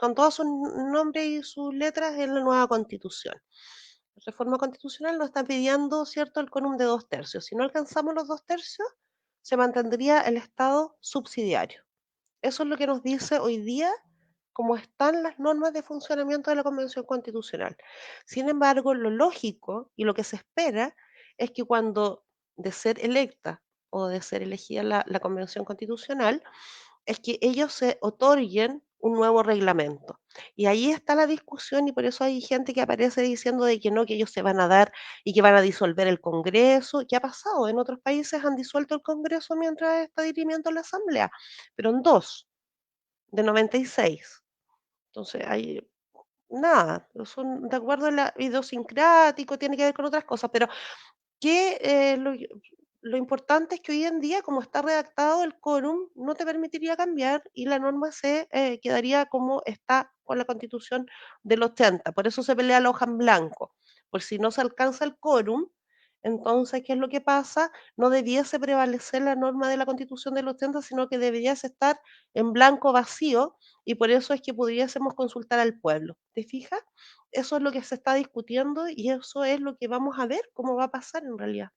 con todos sus nombres y sus letras en la nueva Constitución. La reforma constitucional nos está pidiendo, ¿cierto?, el quórum de 2/3. Si no alcanzamos los 2/3, se mantendría el Estado subsidiario. Eso es lo que nos dice hoy día cómo están las normas de funcionamiento de la Convención Constitucional. Sin embargo, lo lógico y lo que se espera es que cuando de ser electa o de ser elegida la Convención Constitucional, es que ellos se otorguen un nuevo reglamento. Y ahí está la discusión y por eso hay gente que aparece diciendo de que no, que ellos se van a dar y que van a disolver el Congreso. ¿Qué ha pasado? En otros países han disuelto el Congreso mientras está dirimiendo la Asamblea, pero en dos, de 96. Entonces, hay nada, son de acuerdo a la idiosincrático, tiene que ver con otras cosas, pero que lo importante es que hoy en día, como está redactado el quórum, no te permitiría cambiar y la norma se quedaría como está con la Constitución del 80. Por eso se pelea la hoja en blanco. Por si no se alcanza el quórum, entonces, ¿qué es lo que pasa? No debiese prevalecer la norma de la Constitución del 80, sino que deberíase estar en blanco vacío y por eso es que pudiésemos consultar al pueblo. ¿Te fijas? Eso es lo que se está discutiendo y eso es lo que vamos a ver cómo va a pasar en realidad.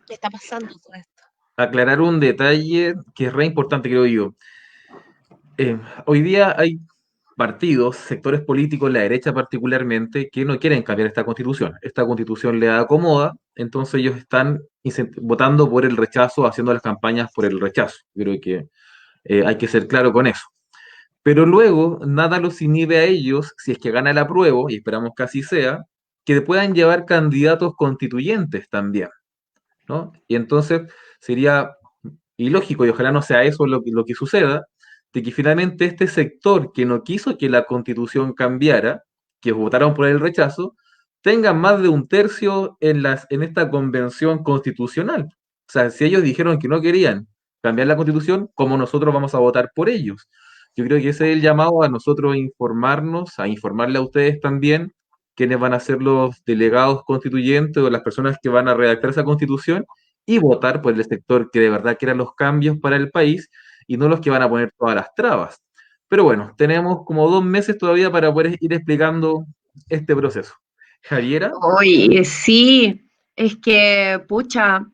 ¿Qué está pasando todo esto?
Aclarar un detalle que es re importante, creo yo. Hoy día hay partidos, sectores políticos, la derecha particularmente, que no quieren cambiar esta constitución. Esta constitución le acomoda, entonces ellos están votando por el rechazo, haciendo las campañas por el rechazo. Creo que hay que ser claro con eso. Pero luego, nada los inhibe a ellos, si es que gana el apruebo, y esperamos que así sea, que puedan llevar candidatos constituyentes también, ¿no? Y entonces sería ilógico, y ojalá no sea eso lo que suceda, de que finalmente este sector que no quiso que la constitución cambiara, que votaron por el rechazo, tenga más de 1/3 en esta convención constitucional. O sea, si ellos dijeron que no querían cambiar la constitución, ¿cómo nosotros vamos a votar por ellos? Yo creo que ese es el llamado a nosotros a informarnos, a informarle a ustedes también quiénes van a ser los delegados constituyentes o las personas que van a redactar esa constitución y votar por el sector que de verdad quiera los cambios para el país y no los que van a poner todas las trabas. Pero bueno, tenemos como 2 meses todavía para poder ir explicando este proceso. Javiera.
Oye, sí, es que, pucha,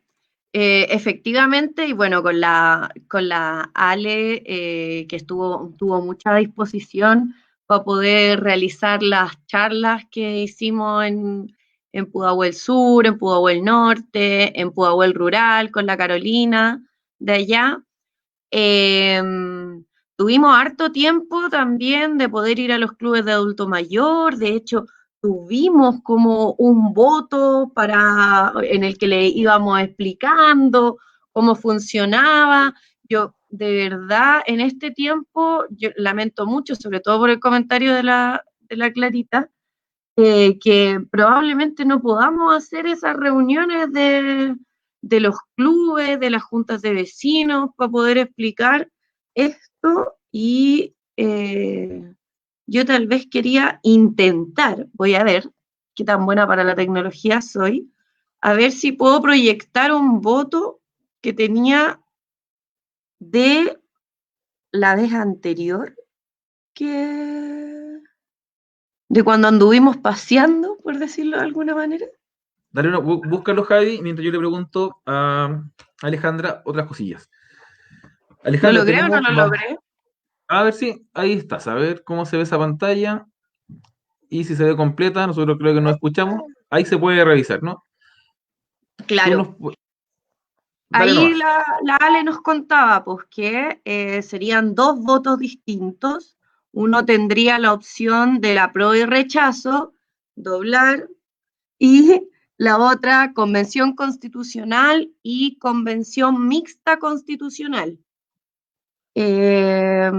efectivamente, y bueno, con la Ale, que tuvo mucha disposición para poder realizar las charlas que hicimos en Pudahuel Sur, en Pudahuel Norte, en Pudahuel Rural, con la Carolina de allá. Eh, Tuvimos harto tiempo también de poder ir a los clubes de adulto mayor, de hecho tuvimos como un voto en el que le íbamos explicando cómo funcionaba. Yo de verdad en este tiempo yo lamento mucho, sobre todo por el comentario de la Clarita, que probablemente no podamos hacer esas reuniones de los clubes, de las juntas de vecinos, para poder explicar esto y yo tal vez quería intentar, voy a ver qué tan buena para la tecnología soy, a ver si puedo proyectar un voto que tenía de la vez anterior, que de cuando anduvimos paseando, por decirlo de alguna manera.
Dale búscalo, Javi, mientras yo le pregunto a Alejandra otras cosillas.
¿Lo
Alejandra,
logré o no
tenemos,
lo logré?
a ver si, ahí estás, a ver cómo se ve esa pantalla y si se ve completa, nosotros creo que no escuchamos, ahí se puede revisar, ¿no? Tú
Claro.
nos, dale
Ahí
nomás.
la Ale nos contaba pues, que serían dos votos distintos. Uno tendría la opción del apruebo y rechazo, doblar, y la otra convención constitucional y convención mixta constitucional. Eh,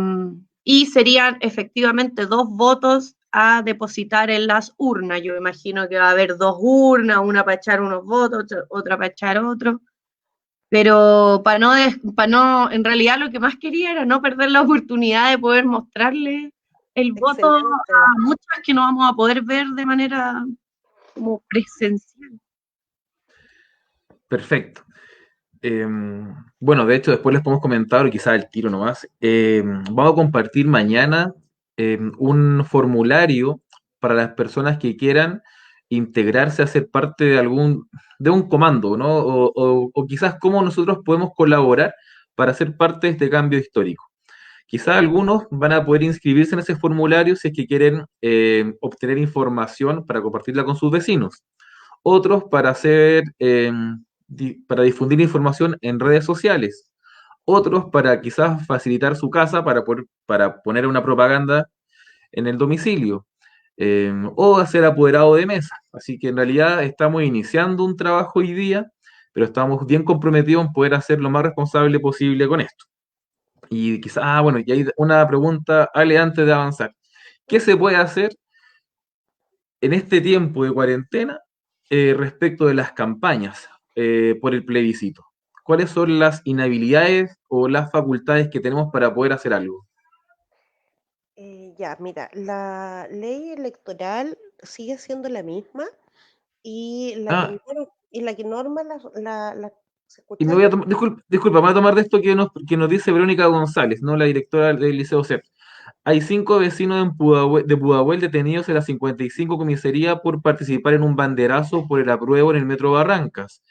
y serían efectivamente dos votos a depositar en las urnas. Yo imagino que va a haber dos urnas, una para echar unos votos, otra para echar otros. Pero en realidad lo que más quería era no perder la oportunidad de poder mostrarle el voto
Excelente.
a muchas que no vamos a poder ver de manera como presencial.
Perfecto. Bueno, de hecho, después les podemos comentar, o quizás el tiro nomás. Vamos a compartir mañana un formulario para las personas que quieran integrarse a ser parte de un comando, ¿no? O quizás cómo nosotros podemos colaborar para ser parte de este cambio histórico. Quizás algunos van a poder inscribirse en ese formulario si es que quieren obtener información para compartirla con sus vecinos, otros para para difundir información en redes sociales, otros para quizás facilitar su casa para poner una propaganda en el domicilio, o a ser apoderado de mesa. Así que en realidad estamos iniciando un trabajo hoy día, pero estamos bien comprometidos en poder hacer lo más responsable posible con esto. Y quizás, bueno, y hay una pregunta, Ale, antes de avanzar. ¿Qué se puede hacer en este tiempo de cuarentena respecto de las campañas por el plebiscito? ¿Cuáles son las inhabilidades o las facultades que tenemos para poder hacer algo?
Ya, mira, la ley electoral sigue siendo la misma y
Ah,
y la que norma ¿se
y
escucha
me voy a
bien?
tomar, disculpa, me voy a tomar de esto que nos dice Verónica González, ¿no? La directora del Liceo CEP. Hay 5 vecinos de Pudahuel detenidos en la 55 comisaría por participar en un banderazo por el apruebo en el Metro Barrancas,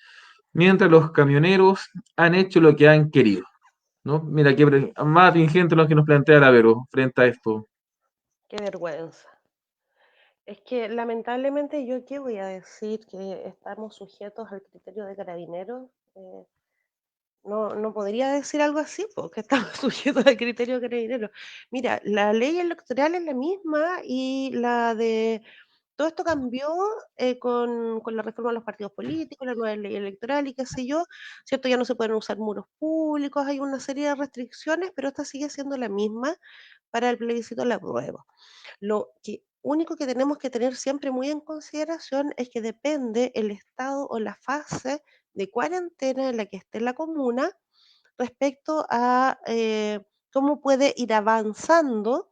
mientras los camioneros han hecho lo que han querido, ¿no? Mira, más ingente lo que nos plantea la Vero frente a esto.
Qué vergüenza. Es que lamentablemente yo qué voy a decir que estamos sujetos al criterio de carabineros. No podría decir algo así, porque estamos sujetos al criterio de carabineros. Mira, la ley electoral es la misma y la de todo esto cambió con la reforma de los partidos políticos, la nueva ley electoral y qué sé yo, ¿cierto? Ya no se pueden usar muros públicos, hay una serie de restricciones, pero esta sigue siendo la misma para el plebiscito de la prueba. Lo que único que tenemos que tener siempre muy en consideración es que depende el estado o la fase de cuarentena en la que esté la comuna respecto a cómo puede ir avanzando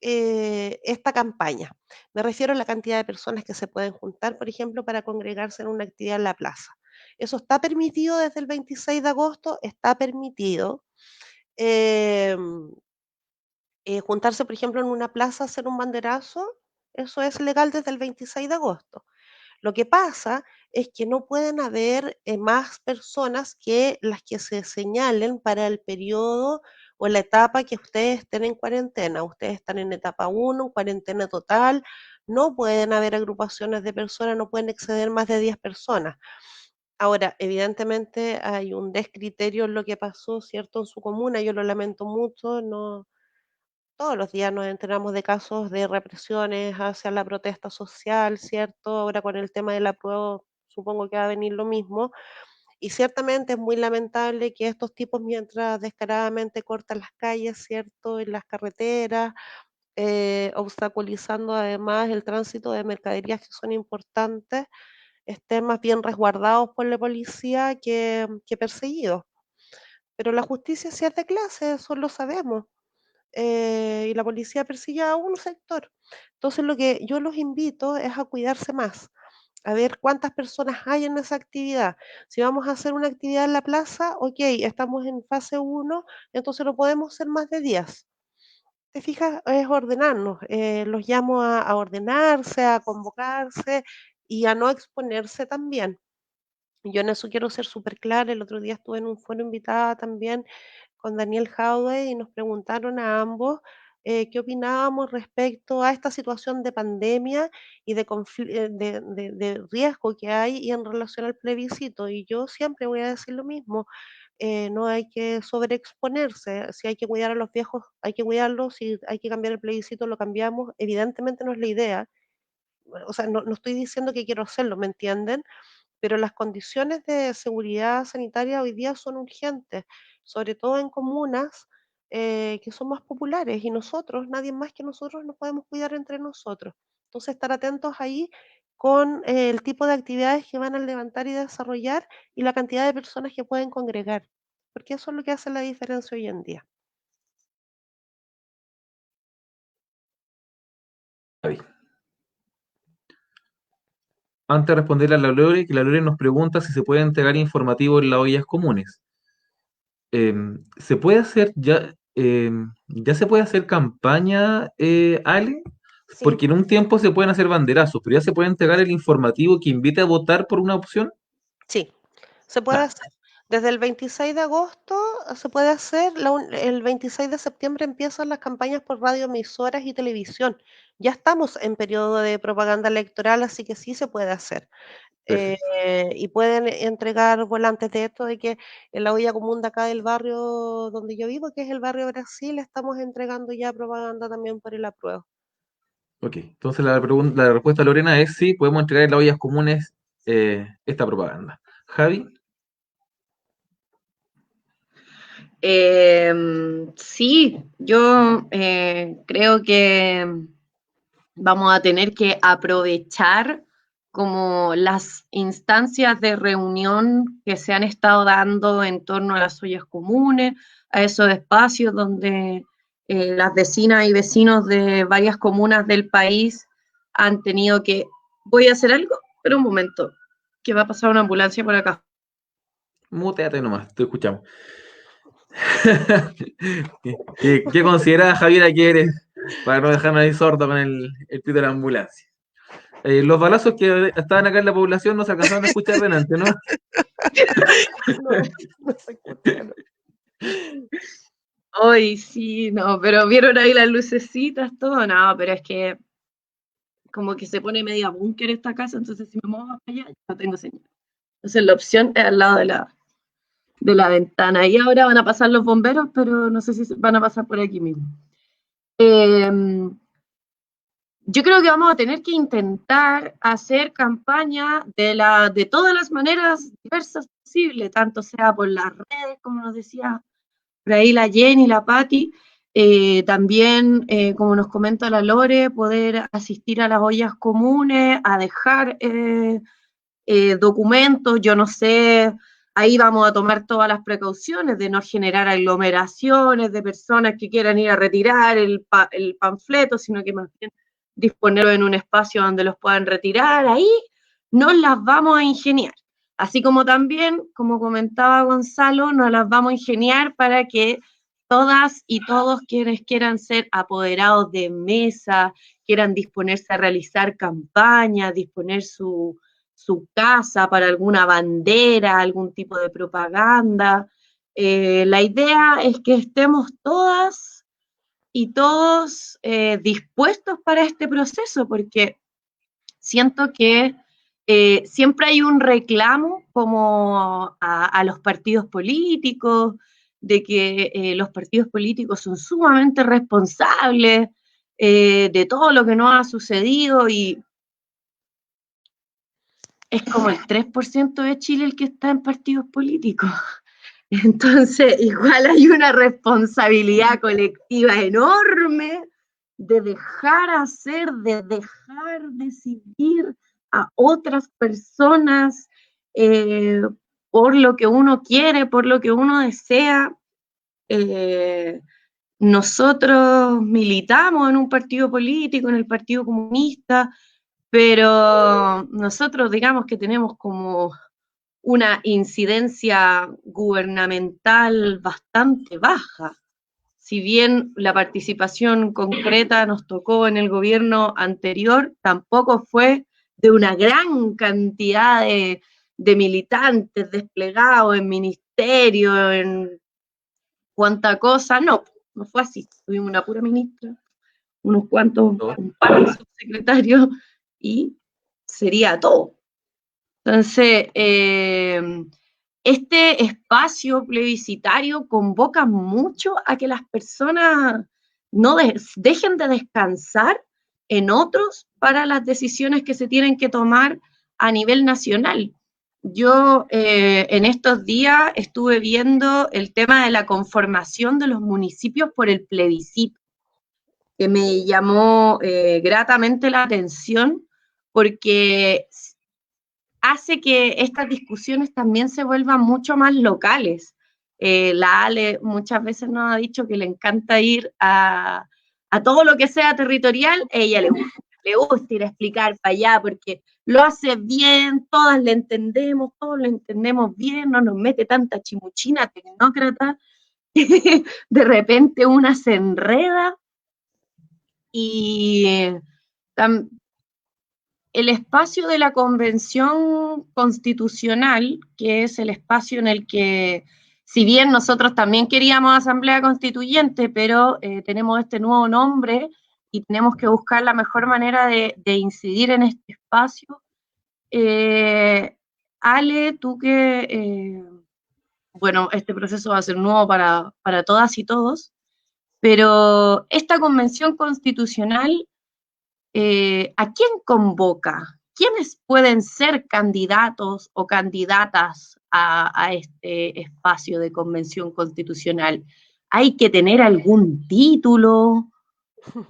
esta campaña. Me refiero a la cantidad de personas que se pueden juntar, por ejemplo, para congregarse en una actividad en la plaza. Eso está permitido desde el 26 de agosto, está permitido. Eh, Juntarse, por ejemplo, en una plaza, hacer un banderazo, eso es legal desde el 26 de agosto. Lo que pasa es que no pueden haber más personas que las que se señalen para el periodo o la etapa que ustedes estén en cuarentena. Ustedes están en etapa 1, en cuarentena total, no pueden haber agrupaciones de personas, no pueden exceder más de 10 personas. Ahora, evidentemente hay un descriterio en lo que pasó, ¿cierto? En su comuna, yo lo lamento mucho, no, todos los días nos enteramos de casos de represiones hacia la protesta social, ¿cierto? Ahora con el tema del apruebo supongo que va a venir lo mismo. Y ciertamente es muy lamentable que estos tipos, mientras descaradamente cortan las calles, ¿cierto? En las carreteras, obstaculizando además el tránsito de mercaderías que son importantes, estén más bien resguardados por la policía que perseguidos. Pero la justicia sí es de clase, eso lo sabemos, y la policía persigue a un sector. Entonces, lo que yo los invito es a cuidarse más, a ver cuántas personas hay en esa actividad. Si vamos a hacer una actividad en la plaza, ok, estamos en fase 1, entonces no podemos ser más de 10. ¿Te fijas? Es ordenarnos. Los llamo a ordenarse, a convocarse y a no exponerse también. Yo en eso quiero ser súper clara. El otro día estuve en un foro invitada también con Daniel Jaude y nos preguntaron a ambos qué opinábamos respecto a esta situación de pandemia y de riesgo que hay y en relación al plebiscito. Y yo siempre voy a decir lo mismo, no hay que sobreexponerse, si hay que cuidar a los viejos, hay que cuidarlos, si hay que cambiar el plebiscito, lo cambiamos. Evidentemente no es la idea, o sea, no estoy diciendo que quiero hacerlo, ¿me entienden? Pero las condiciones de seguridad sanitaria hoy día son urgentes, sobre todo en comunas que son más populares y nosotros, nadie más que nosotros, nos podemos cuidar entre nosotros. Entonces, estar atentos ahí con el tipo de actividades que van a levantar y desarrollar y la cantidad de personas que pueden congregar, porque eso es lo que hace la diferencia hoy en día.
Javi. Antes de responderle a la Lore, que la Lore nos pregunta si se puede entregar informativo en las ollas comunes. ¿Se puede hacer ya se puede hacer campaña, Ale?
Sí,
Porque en un tiempo se pueden hacer banderazos, pero ya se puede entregar el informativo que invite a votar por una opción.
sí, se puede
Ah,
hacer. Desde el 26 de agosto se puede hacer, el 26 de septiembre empiezan las campañas por radioemisoras y televisión. Ya estamos en periodo de propaganda electoral, así que sí se puede hacer.
perfecto.
Y pueden entregar volantes de esto, de que en la olla común de acá del barrio donde yo vivo, que es el barrio Brasil, estamos entregando ya propaganda también por el apruebo.
Ok, entonces la respuesta, Lorena, es sí, podemos entregar en las ollas comunes esta propaganda. Javi,
Sí, yo creo que vamos a tener que aprovechar como las instancias de reunión que se han estado dando en torno a las ollas comunes, a esos espacios donde las vecinas y vecinos de varias comunas del país han tenido que, voy a hacer algo, pero un momento, que va a pasar una ambulancia por acá.
muteate nomás, te escuchamos. ¿Qué considera Javiera que eres para no dejarme ahí sordo con el pito de la ambulancia? Los balazos que estaban acá en la población no se alcanzaron a escuchar delante, ¿no?
No, no se escucharon.
Hoy sí, no, pero vieron ahí las lucecitas, todo, no, pero es que como que se pone media búnker esta casa, entonces si me muevo para allá, no tengo señal. Entonces la opción es al lado de la ventana. Y ahora van a pasar los bomberos, pero no sé si van a pasar por aquí mismo. Eh, yo creo que vamos a tener que intentar hacer campaña de todas las maneras diversas posibles, tanto sea por las redes, como nos decía por ahí la Jenny, la Patti, también, como nos comenta la Lore, poder asistir a las ollas comunes, a dejar documentos, yo no sé, ahí vamos a tomar todas las precauciones de no generar aglomeraciones de personas que quieran ir a retirar el panfleto, sino que más bien disponerlo en un espacio donde los puedan retirar, ahí nos las vamos a ingeniar. Así como también, como comentaba Gonzalo, nos las vamos a ingeniar para que todas y todos quienes quieran ser apoderados de mesa, quieran disponerse a realizar campañas, disponer su casa para alguna bandera, algún tipo de propaganda. La idea es que estemos todas y todos dispuestos para este proceso, porque siento que siempre hay un reclamo como a los partidos políticos, de que los partidos políticos son sumamente responsables de todo lo que nos ha sucedido y es como el 3% de Chile el que está en partidos políticos. Entonces, igual hay una responsabilidad colectiva enorme de dejar hacer, de dejar decidir a otras personas eh, por lo que uno quiere, por lo que uno desea. Eh, nosotros militamos en un partido político, en el Partido Comunista, pero nosotros digamos que tenemos como una incidencia gubernamental bastante baja. Si bien la participación concreta nos tocó en el gobierno anterior, tampoco fue de una gran cantidad de militantes desplegados en ministerio, en cuánta cosa, no, no fue así, tuvimos una pura ministra, unos cuantos, un par de subsecretarios y sería todo. Entonces, este espacio plebiscitario convoca mucho a que las personas no dejen de descansar en otros para las decisiones que se tienen que tomar a nivel nacional. Yo en estos días estuve viendo el tema de la conformación de los municipios por el plebiscito, que me llamó gratamente la atención porque hace que estas discusiones también se vuelvan mucho más locales. La Ale muchas veces nos ha dicho que le encanta ir a todo lo que sea territorial, ella le gusta ir a explicar para allá porque lo hace bien, todas le entendemos, todos lo entendemos bien, no nos mete tanta chimuchina tecnócrata, de repente una se enreda y el espacio de la Convención Constitucional, que es el espacio en el que, si bien nosotros también queríamos Asamblea Constituyente, pero tenemos este nuevo nombre y tenemos que buscar la mejor manera de incidir en este espacio. Ale, tú que, bueno, este proceso va a ser nuevo para todas y todos, pero esta Convención Constitucional, ¿a quién convoca? ¿Quiénes pueden ser candidatos o candidatas a este espacio de convención constitucional? ¿Hay que tener algún título?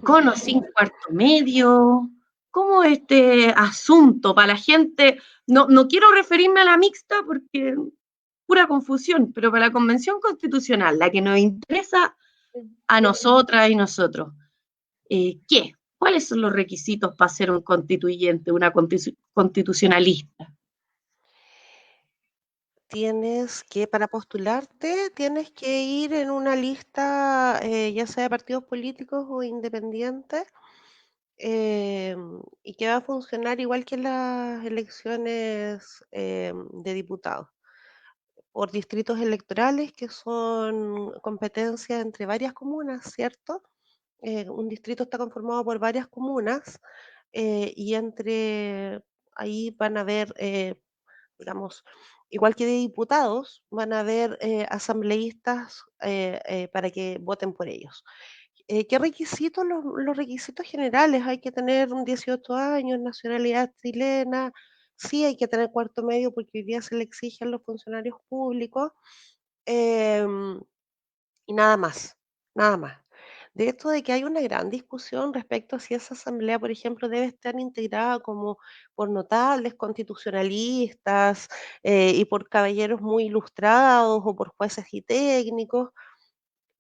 ¿Con o sin cuarto medio? ¿Cómo este asunto para la gente? No, no quiero referirme a la mixta porque pura confusión, pero para la convención constitucional, la que nos interesa a nosotras y nosotros, ¿qué? ¿Cuáles son los requisitos para ser un constituyente, una constitucionalista?
Para postularte, tienes que ir en una lista, ya sea de partidos políticos o independientes, y que va a funcionar igual que las elecciones de diputados, por distritos electorales que son competencias entre varias comunas, ¿cierto? Un distrito está conformado por varias comunas y entre ahí van a haber, digamos, igual que de diputados, van a haber asambleístas para que voten por ellos. ¿Qué requisitos? Los requisitos generales, hay que tener 18 años, nacionalidad chilena, sí hay que tener cuarto medio porque hoy día se le exige a los funcionarios públicos, em, y nada más, nada más. De esto de que hay una gran discusión respecto a si esa asamblea, por ejemplo, debe estar integrada como por notables constitucionalistas y por caballeros muy ilustrados o por jueces y técnicos.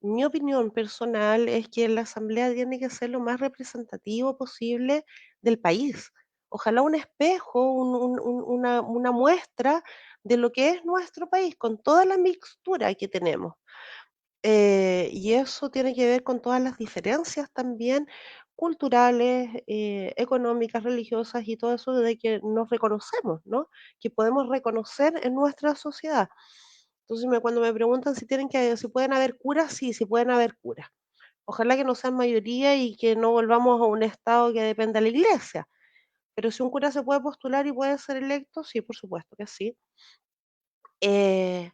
Mi opinión personal es que la asamblea tiene que ser lo más representativo posible del país. Ojalá un espejo, una muestra de lo que es nuestro país, con toda la mixtura que tenemos. Y eso tiene que ver con todas las diferencias también culturales, económicas, religiosas y todo eso de que nos reconocemos, ¿no? Que podemos reconocer en nuestra sociedad. Entonces, cuando me preguntan si pueden haber curas, sí, sí pueden haber curas. Ojalá que no sean mayoría y que no volvamos a un estado que dependa de la iglesia. Pero si un cura se puede postular y puede ser electo, sí, por supuesto que sí. Eh,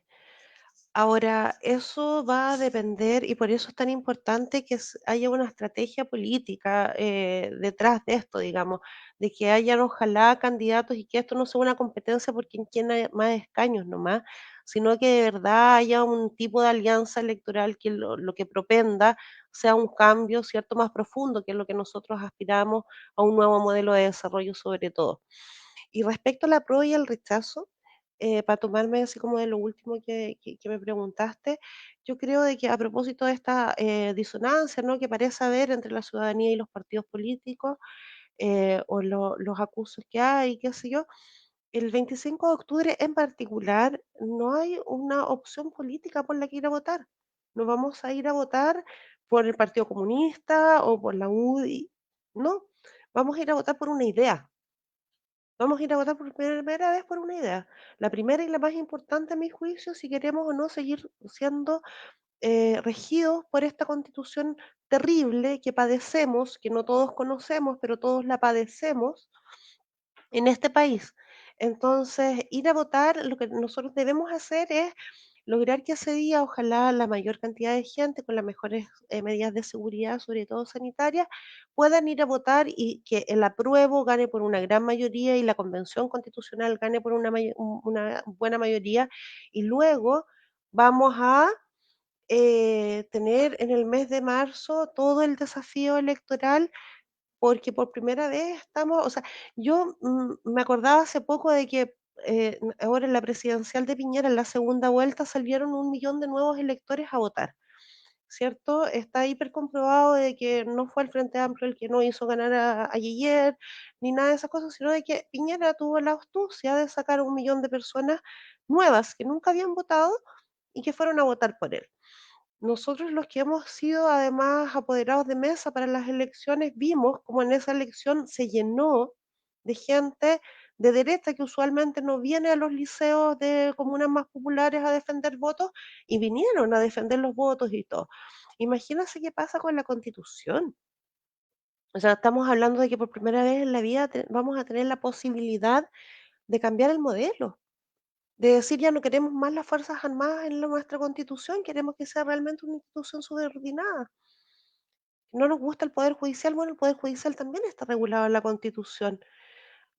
Ahora, eso va a depender y por eso es tan importante que haya una estrategia política detrás de esto, digamos, de que hayan ojalá candidatos y que esto no sea una competencia por quien haya más escaños nomás, sino que de verdad haya un tipo de alianza electoral que lo que propenda sea un cambio, ¿cierto?, más profundo, que es lo que nosotros aspiramos a un nuevo modelo de desarrollo sobre todo. Y respecto a la prueba y el rechazo, para tomarme así como de lo último que me preguntaste, yo creo de que a propósito de esta disonancia, ¿no?, que parece haber entre la ciudadanía y los partidos políticos, o los acusos que hay, qué sé yo, el 25 de octubre en particular no hay una opción política por la que ir a votar. No vamos a ir a votar por el Partido Comunista o por la UDI, no, vamos a ir a votar por una idea. Vamos a ir a votar por primera vez por una idea. La primera y la más importante a mi juicio, si queremos o no seguir siendo regidos por esta constitución terrible que padecemos, que no todos conocemos, pero todos la padecemos en este país. Entonces, ir a votar, lo que nosotros debemos hacer es lograr que ese día, ojalá la mayor cantidad de gente con las mejores medidas de seguridad, sobre todo sanitarias, puedan ir a votar y que el apruebo gane por una gran mayoría y la convención constitucional gane por una buena mayoría. Y luego vamos a tener en el mes de marzo todo el desafío electoral porque por primera vez estamos, o sea, yo me acordaba hace poco de que ahora en la presidencial de Piñera, en la segunda vuelta, salieron 1 millón de nuevos electores a votar, ¿cierto? Está hiper comprobado de que no fue el Frente Amplio el que no hizo ganar a Yeyer, ni nada de esas cosas, sino de que Piñera tuvo la astucia de sacar 1 millón de personas nuevas que nunca habían votado y que fueron a votar por él. Nosotros los que hemos sido además apoderados de mesa para las elecciones vimos como en esa elección se llenó de gente de derecha que usualmente no viene a los liceos de comunas más populares a defender votos y vinieron a defender los votos y todo. Imagínense qué pasa con la Constitución. O sea, estamos hablando de que por primera vez en la vida vamos a tener la posibilidad de cambiar el modelo, de decir ya no queremos más las Fuerzas Armadas en nuestra Constitución, queremos que sea realmente una institución subordinada. No nos gusta el Poder Judicial, bueno, el Poder Judicial también está regulado en la Constitución.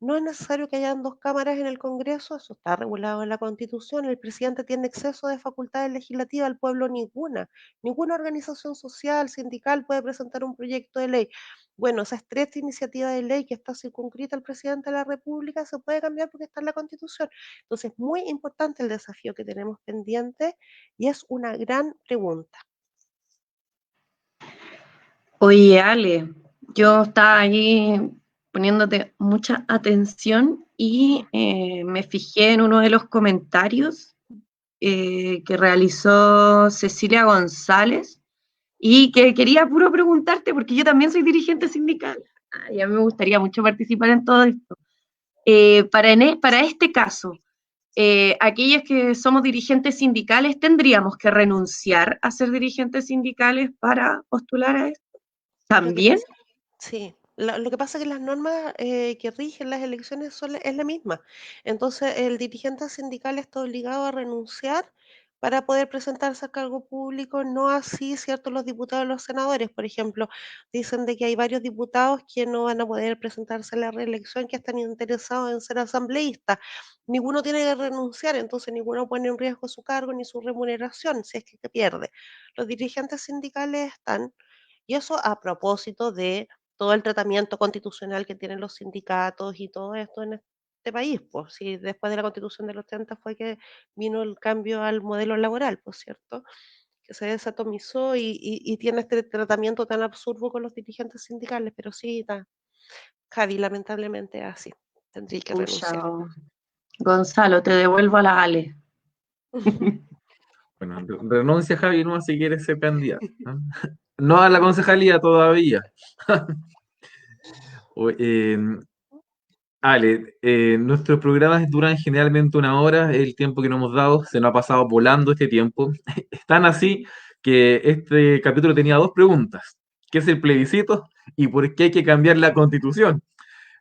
No es necesario que hayan 2 cámaras en el Congreso, eso está regulado en la Constitución. El presidente tiene exceso de facultades legislativas, el pueblo ninguna. Ninguna organización social, sindical puede presentar un proyecto de ley. Bueno, esa estrecha iniciativa de ley que está circunscrita al presidente de la República se puede cambiar porque está en la Constitución. Entonces, muy importante el desafío que tenemos pendiente y es una gran pregunta.
Oye, Ale, yo estaba allí poniéndote mucha atención y me fijé en uno de los comentarios que realizó Cecilia González y que quería puro preguntarte, porque yo también soy dirigente sindical. Y a mí me gustaría mucho participar en todo esto. Para este caso, aquellos que somos dirigentes sindicales, ¿tendríamos que renunciar a ser dirigentes sindicales para postular a esto?
Lo que
¿También?
pasa, sí, lo que pasa es que las normas que rigen las elecciones es la misma. Entonces, el dirigente sindical está obligado a renunciar para poder presentarse a cargo público, no así, ¿cierto? Los diputados y los senadores, por ejemplo, dicen de que hay varios diputados que no van a poder presentarse a la reelección, que están interesados en ser asambleístas. Ninguno tiene que renunciar, entonces ninguno pone en riesgo su cargo ni su remuneración, si es que pierde. Los dirigentes sindicales están y eso a propósito de todo el tratamiento constitucional que tienen los sindicatos y todo esto en este país, pues si después de la Constitución de los 30 fue que vino el cambio al modelo laboral, pues cierto, que se desatomizó y tiene este tratamiento tan absurdo con los dirigentes sindicales, pero sí, Javi, lamentablemente es así, tendría que
Pucha,
renunciar.
Gonzalo, te devuelvo a la Ale.
Bueno, renuncia Javi, no si quieres ser candidato. ¿No? No a la concejalía todavía. O, Ale, nuestros programas duran generalmente 1 hora, es el tiempo que nos hemos dado, se nos ha pasado volando este tiempo. Es tan así que este capítulo tenía 2 preguntas. ¿Qué es el plebiscito y por qué hay que cambiar la constitución?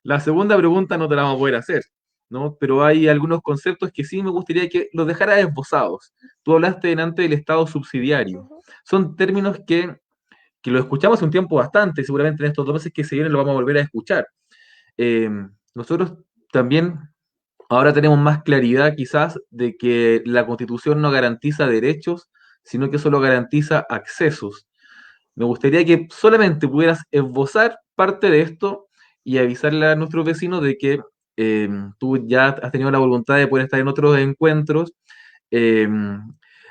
La segunda pregunta no te la vamos a poder hacer, ¿no? Pero hay algunos conceptos que sí me gustaría que los dejaras esbozados. Tú hablaste delante del Estado subsidiario.
Ujú.
Son términos que lo escuchamos hace un tiempo bastante, seguramente en estos 2 meses que se vienen lo vamos a volver a escuchar. Eh, Nosotros también ahora tenemos más claridad quizás de que la Constitución no garantiza derechos, sino que solo garantiza accesos. Me gustaría que solamente pudieras esbozar parte de esto y avisarle a nuestros vecinos de que tú ya has tenido la voluntad de poder estar en otros encuentros. Eh,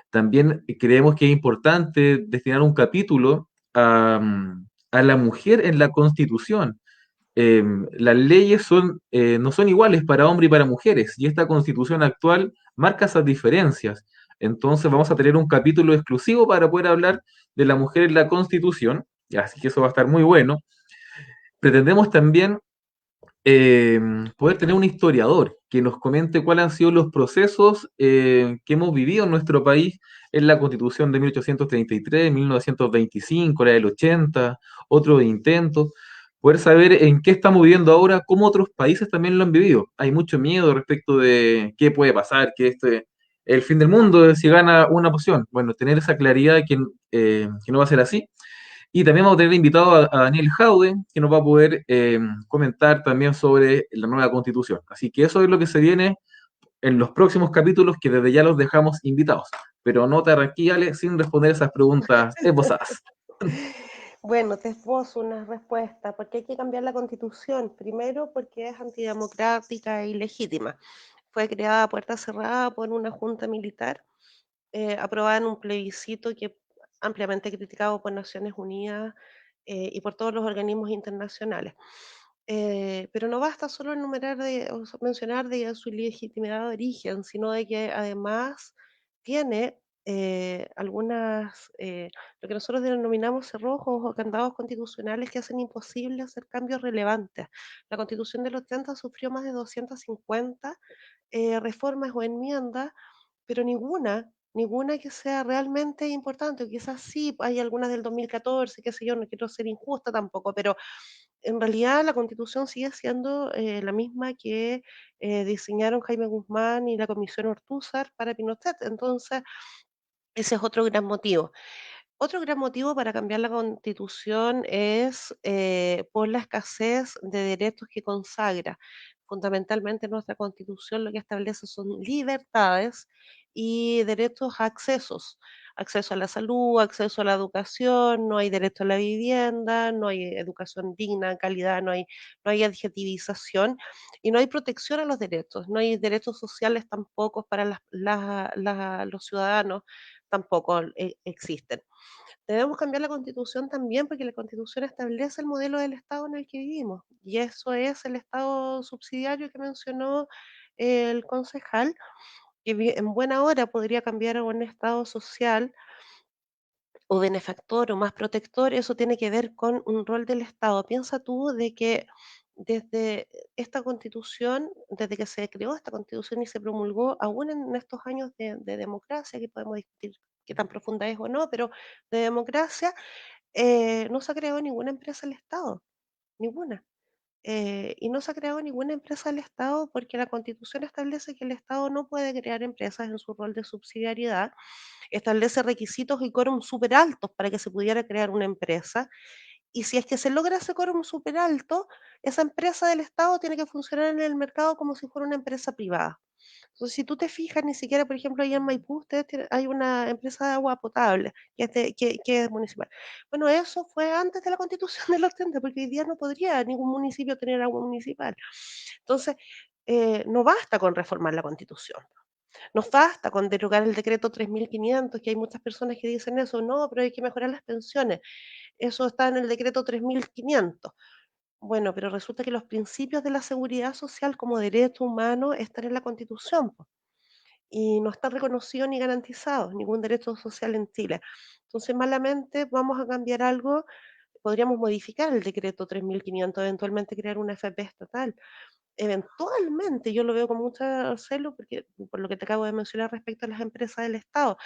También creemos que es importante destinar un capítulo a la mujer en la Constitución. Las leyes no son iguales para hombres y para mujeres, y esta Constitución actual marca esas diferencias. Entonces vamos a tener un capítulo exclusivo para poder hablar de la mujer en la Constitución, así que eso va a estar muy bueno. Pretendemos también poder tener un historiador que nos comente cuáles han sido los procesos que hemos vivido en nuestro país en la Constitución de 1833, 1925, la del 80, otros intentos, poder saber en qué estamos viviendo ahora, cómo otros países también lo han vivido. Hay mucho miedo respecto de qué puede pasar, que el fin del mundo si gana una opción. Bueno, tener esa claridad de que no va a ser así. Y también vamos a tener invitado a Daniel Jaude, que nos va a poder comentar también sobre la nueva constitución. Así que eso es lo que se viene en los próximos capítulos, que desde ya los dejamos invitados. Pero no te arranquí, Ale, sin responder esas preguntas esbozadas.
Bueno, te esbozo una respuesta. ¿Por qué hay que cambiar la constitución? Primero, porque es antidemocrática e ilegítima. Fue creada a puerta cerrada por una junta militar, aprobada en un plebiscito que ampliamente criticado por Naciones Unidas y por todos los organismos internacionales. Pero no basta solo enumerar o mencionar de su ilegitimidad de origen, sino de que además tiene lo que nosotros denominamos cerrojos o candados constitucionales que hacen imposible hacer cambios relevantes. La Constitución del 80 sufrió más de 250 reformas o enmiendas, pero ninguna que sea realmente importante. O quizás sí, hay algunas del 2014, qué sé yo, no quiero ser injusta tampoco, pero en realidad la Constitución sigue siendo la misma que diseñaron Jaime Guzmán y la Comisión Ortúzar para Pinochet. Entonces, ese es otro gran motivo. Otro gran motivo para cambiar la Constitución es por la escasez de derechos que consagra. Fundamentalmente nuestra Constitución lo que establece son libertades y derechos a accesos. Acceso a la salud, acceso a la educación, no hay derecho a la vivienda, no hay educación digna, calidad, no hay adjetivización y no hay protección a los derechos, no hay derechos sociales tampoco para los ciudadanos, tampoco existen. Debemos cambiar la Constitución también porque la Constitución establece el modelo del Estado en el que vivimos y eso es el Estado subsidiario que mencionó el concejal, que en buena hora podría cambiar a un Estado social o benefactor o más protector. Eso tiene que ver con un rol del Estado. Piensa tú de que desde esta Constitución, desde que se creó esta Constitución y se promulgó, aún en estos años de democracia, que podemos discutir qué tan profunda es o no, pero de democracia, no se ha creado ninguna empresa del Estado, ninguna. Y no se ha creado ninguna empresa del Estado porque la Constitución establece que el Estado no puede crear empresas en su rol de subsidiariedad, establece requisitos y quórum súper altos para que se pudiera crear una empresa, y si es que se logra ese quórum súper alto, esa empresa del Estado tiene que funcionar en el mercado como si fuera una empresa privada. Entonces, si tú te fijas, ni siquiera, por ejemplo, allá en Maipú, hay una empresa de agua potable que es municipal. Bueno, eso fue antes de la Constitución del 80, porque hoy día no podría ningún municipio tener agua municipal. Entonces, no basta con reformar la Constitución. No basta con derogar el decreto 3500, que hay muchas personas que dicen eso, no, pero hay que mejorar las pensiones. Eso está en el decreto 3500. Bueno, pero resulta que los principios de la seguridad social como derecho humano están en la Constitución, po, y no están reconocidos ni garantizados, ningún derecho social en Chile. Entonces, malamente vamos a cambiar algo, podríamos modificar el decreto 3500, eventualmente crear una FP estatal. Eventualmente, yo lo veo con mucho celo, porque por lo que te acabo de mencionar respecto a las empresas del Estado,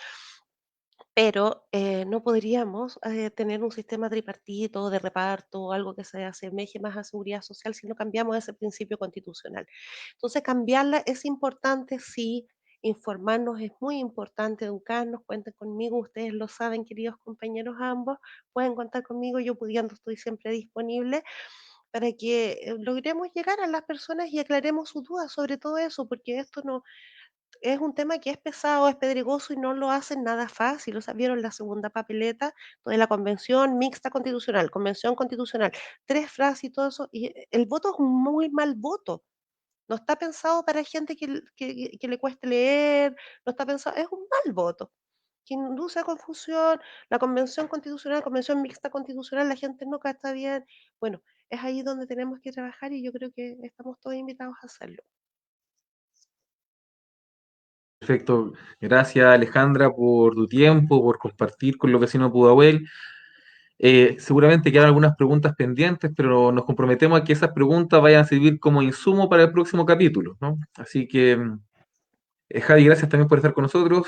pero no podríamos tener un sistema tripartito de reparto o algo que se asemeje más a seguridad social si no cambiamos ese principio constitucional. Entonces, cambiarla es importante, sí, informarnos es muy importante, educarnos, cuenten conmigo, ustedes lo saben, queridos compañeros ambos, pueden contar conmigo, yo pudiendo estoy siempre disponible para que logremos llegar a las personas y aclaremos sus dudas sobre todo eso, porque esto no es un tema que es pesado, es pedregoso y no lo hacen nada fácil. O sea, vieron la segunda papeleta de la convención mixta constitucional, convención constitucional, tres frases y todo eso, y el voto es un muy mal voto. No está pensado para gente que le cueste leer, no está pensado, es un mal voto, que induce a confusión. La convención constitucional, convención mixta constitucional, la gente no está bien. Bueno, es ahí donde tenemos que trabajar y yo creo que estamos todos invitados a hacerlo.
Perfecto. Gracias, Alejandra, por tu tiempo, por compartir con los vecinos de Pudahuel. Seguramente quedan algunas preguntas pendientes, pero nos comprometemos a que esas preguntas vayan a servir como insumo para el próximo capítulo, ¿no? Así que, Javi, gracias también por estar con nosotros.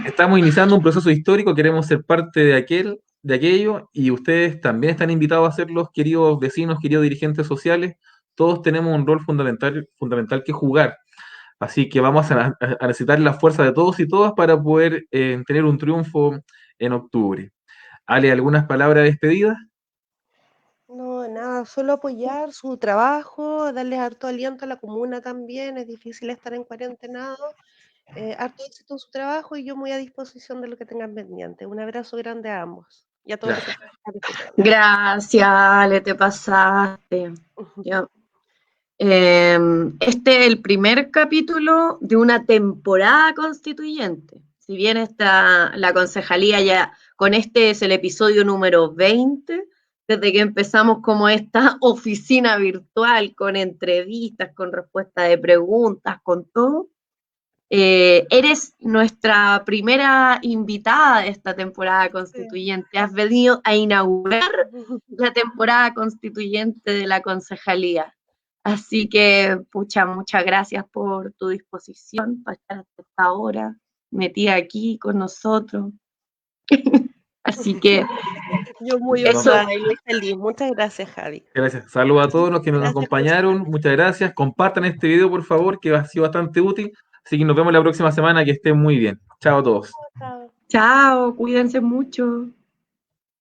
Estamos iniciando un proceso histórico, queremos ser parte de aquello, y ustedes también están invitados a hacerlos, queridos vecinos, queridos dirigentes sociales. Todos tenemos un rol fundamental que jugar. Así que vamos a necesitar la fuerza de todos y todas para poder tener un triunfo en octubre. Ale, ¿algunas palabras de despedida?
No, nada, solo apoyar su trabajo, darles harto aliento a la comuna también, es difícil estar en cuarentenado, harto éxito en su trabajo y yo muy a disposición de lo que tengan pendiente. Un abrazo grande a ambos y a todos los que
Gracias.
están escuchando.
Gracias, Ale, te pasaste. Ya. Este es el primer capítulo de una temporada constituyente. Si bien está la concejalía ya, con este es el episodio número 20, desde que empezamos como esta oficina virtual con entrevistas, con respuesta de preguntas, con todo. Eres nuestra primera invitada de esta temporada constituyente. Has venido a inaugurar la temporada constituyente de la concejalía. Así que, pucha, muchas gracias por tu disposición para estar hasta esta hora metida aquí con nosotros. Así que
Yo muy
eso.
honrada y muy feliz. Muchas gracias, Javi.
Gracias. Saludos a todos los que nos
Gracias,
acompañaron. Muchas gracias. Compartan este video, por favor, que ha sido bastante útil. Así que nos vemos la próxima semana. Que estén muy bien. Chao a todos.
chao.
Chao, cuídense mucho.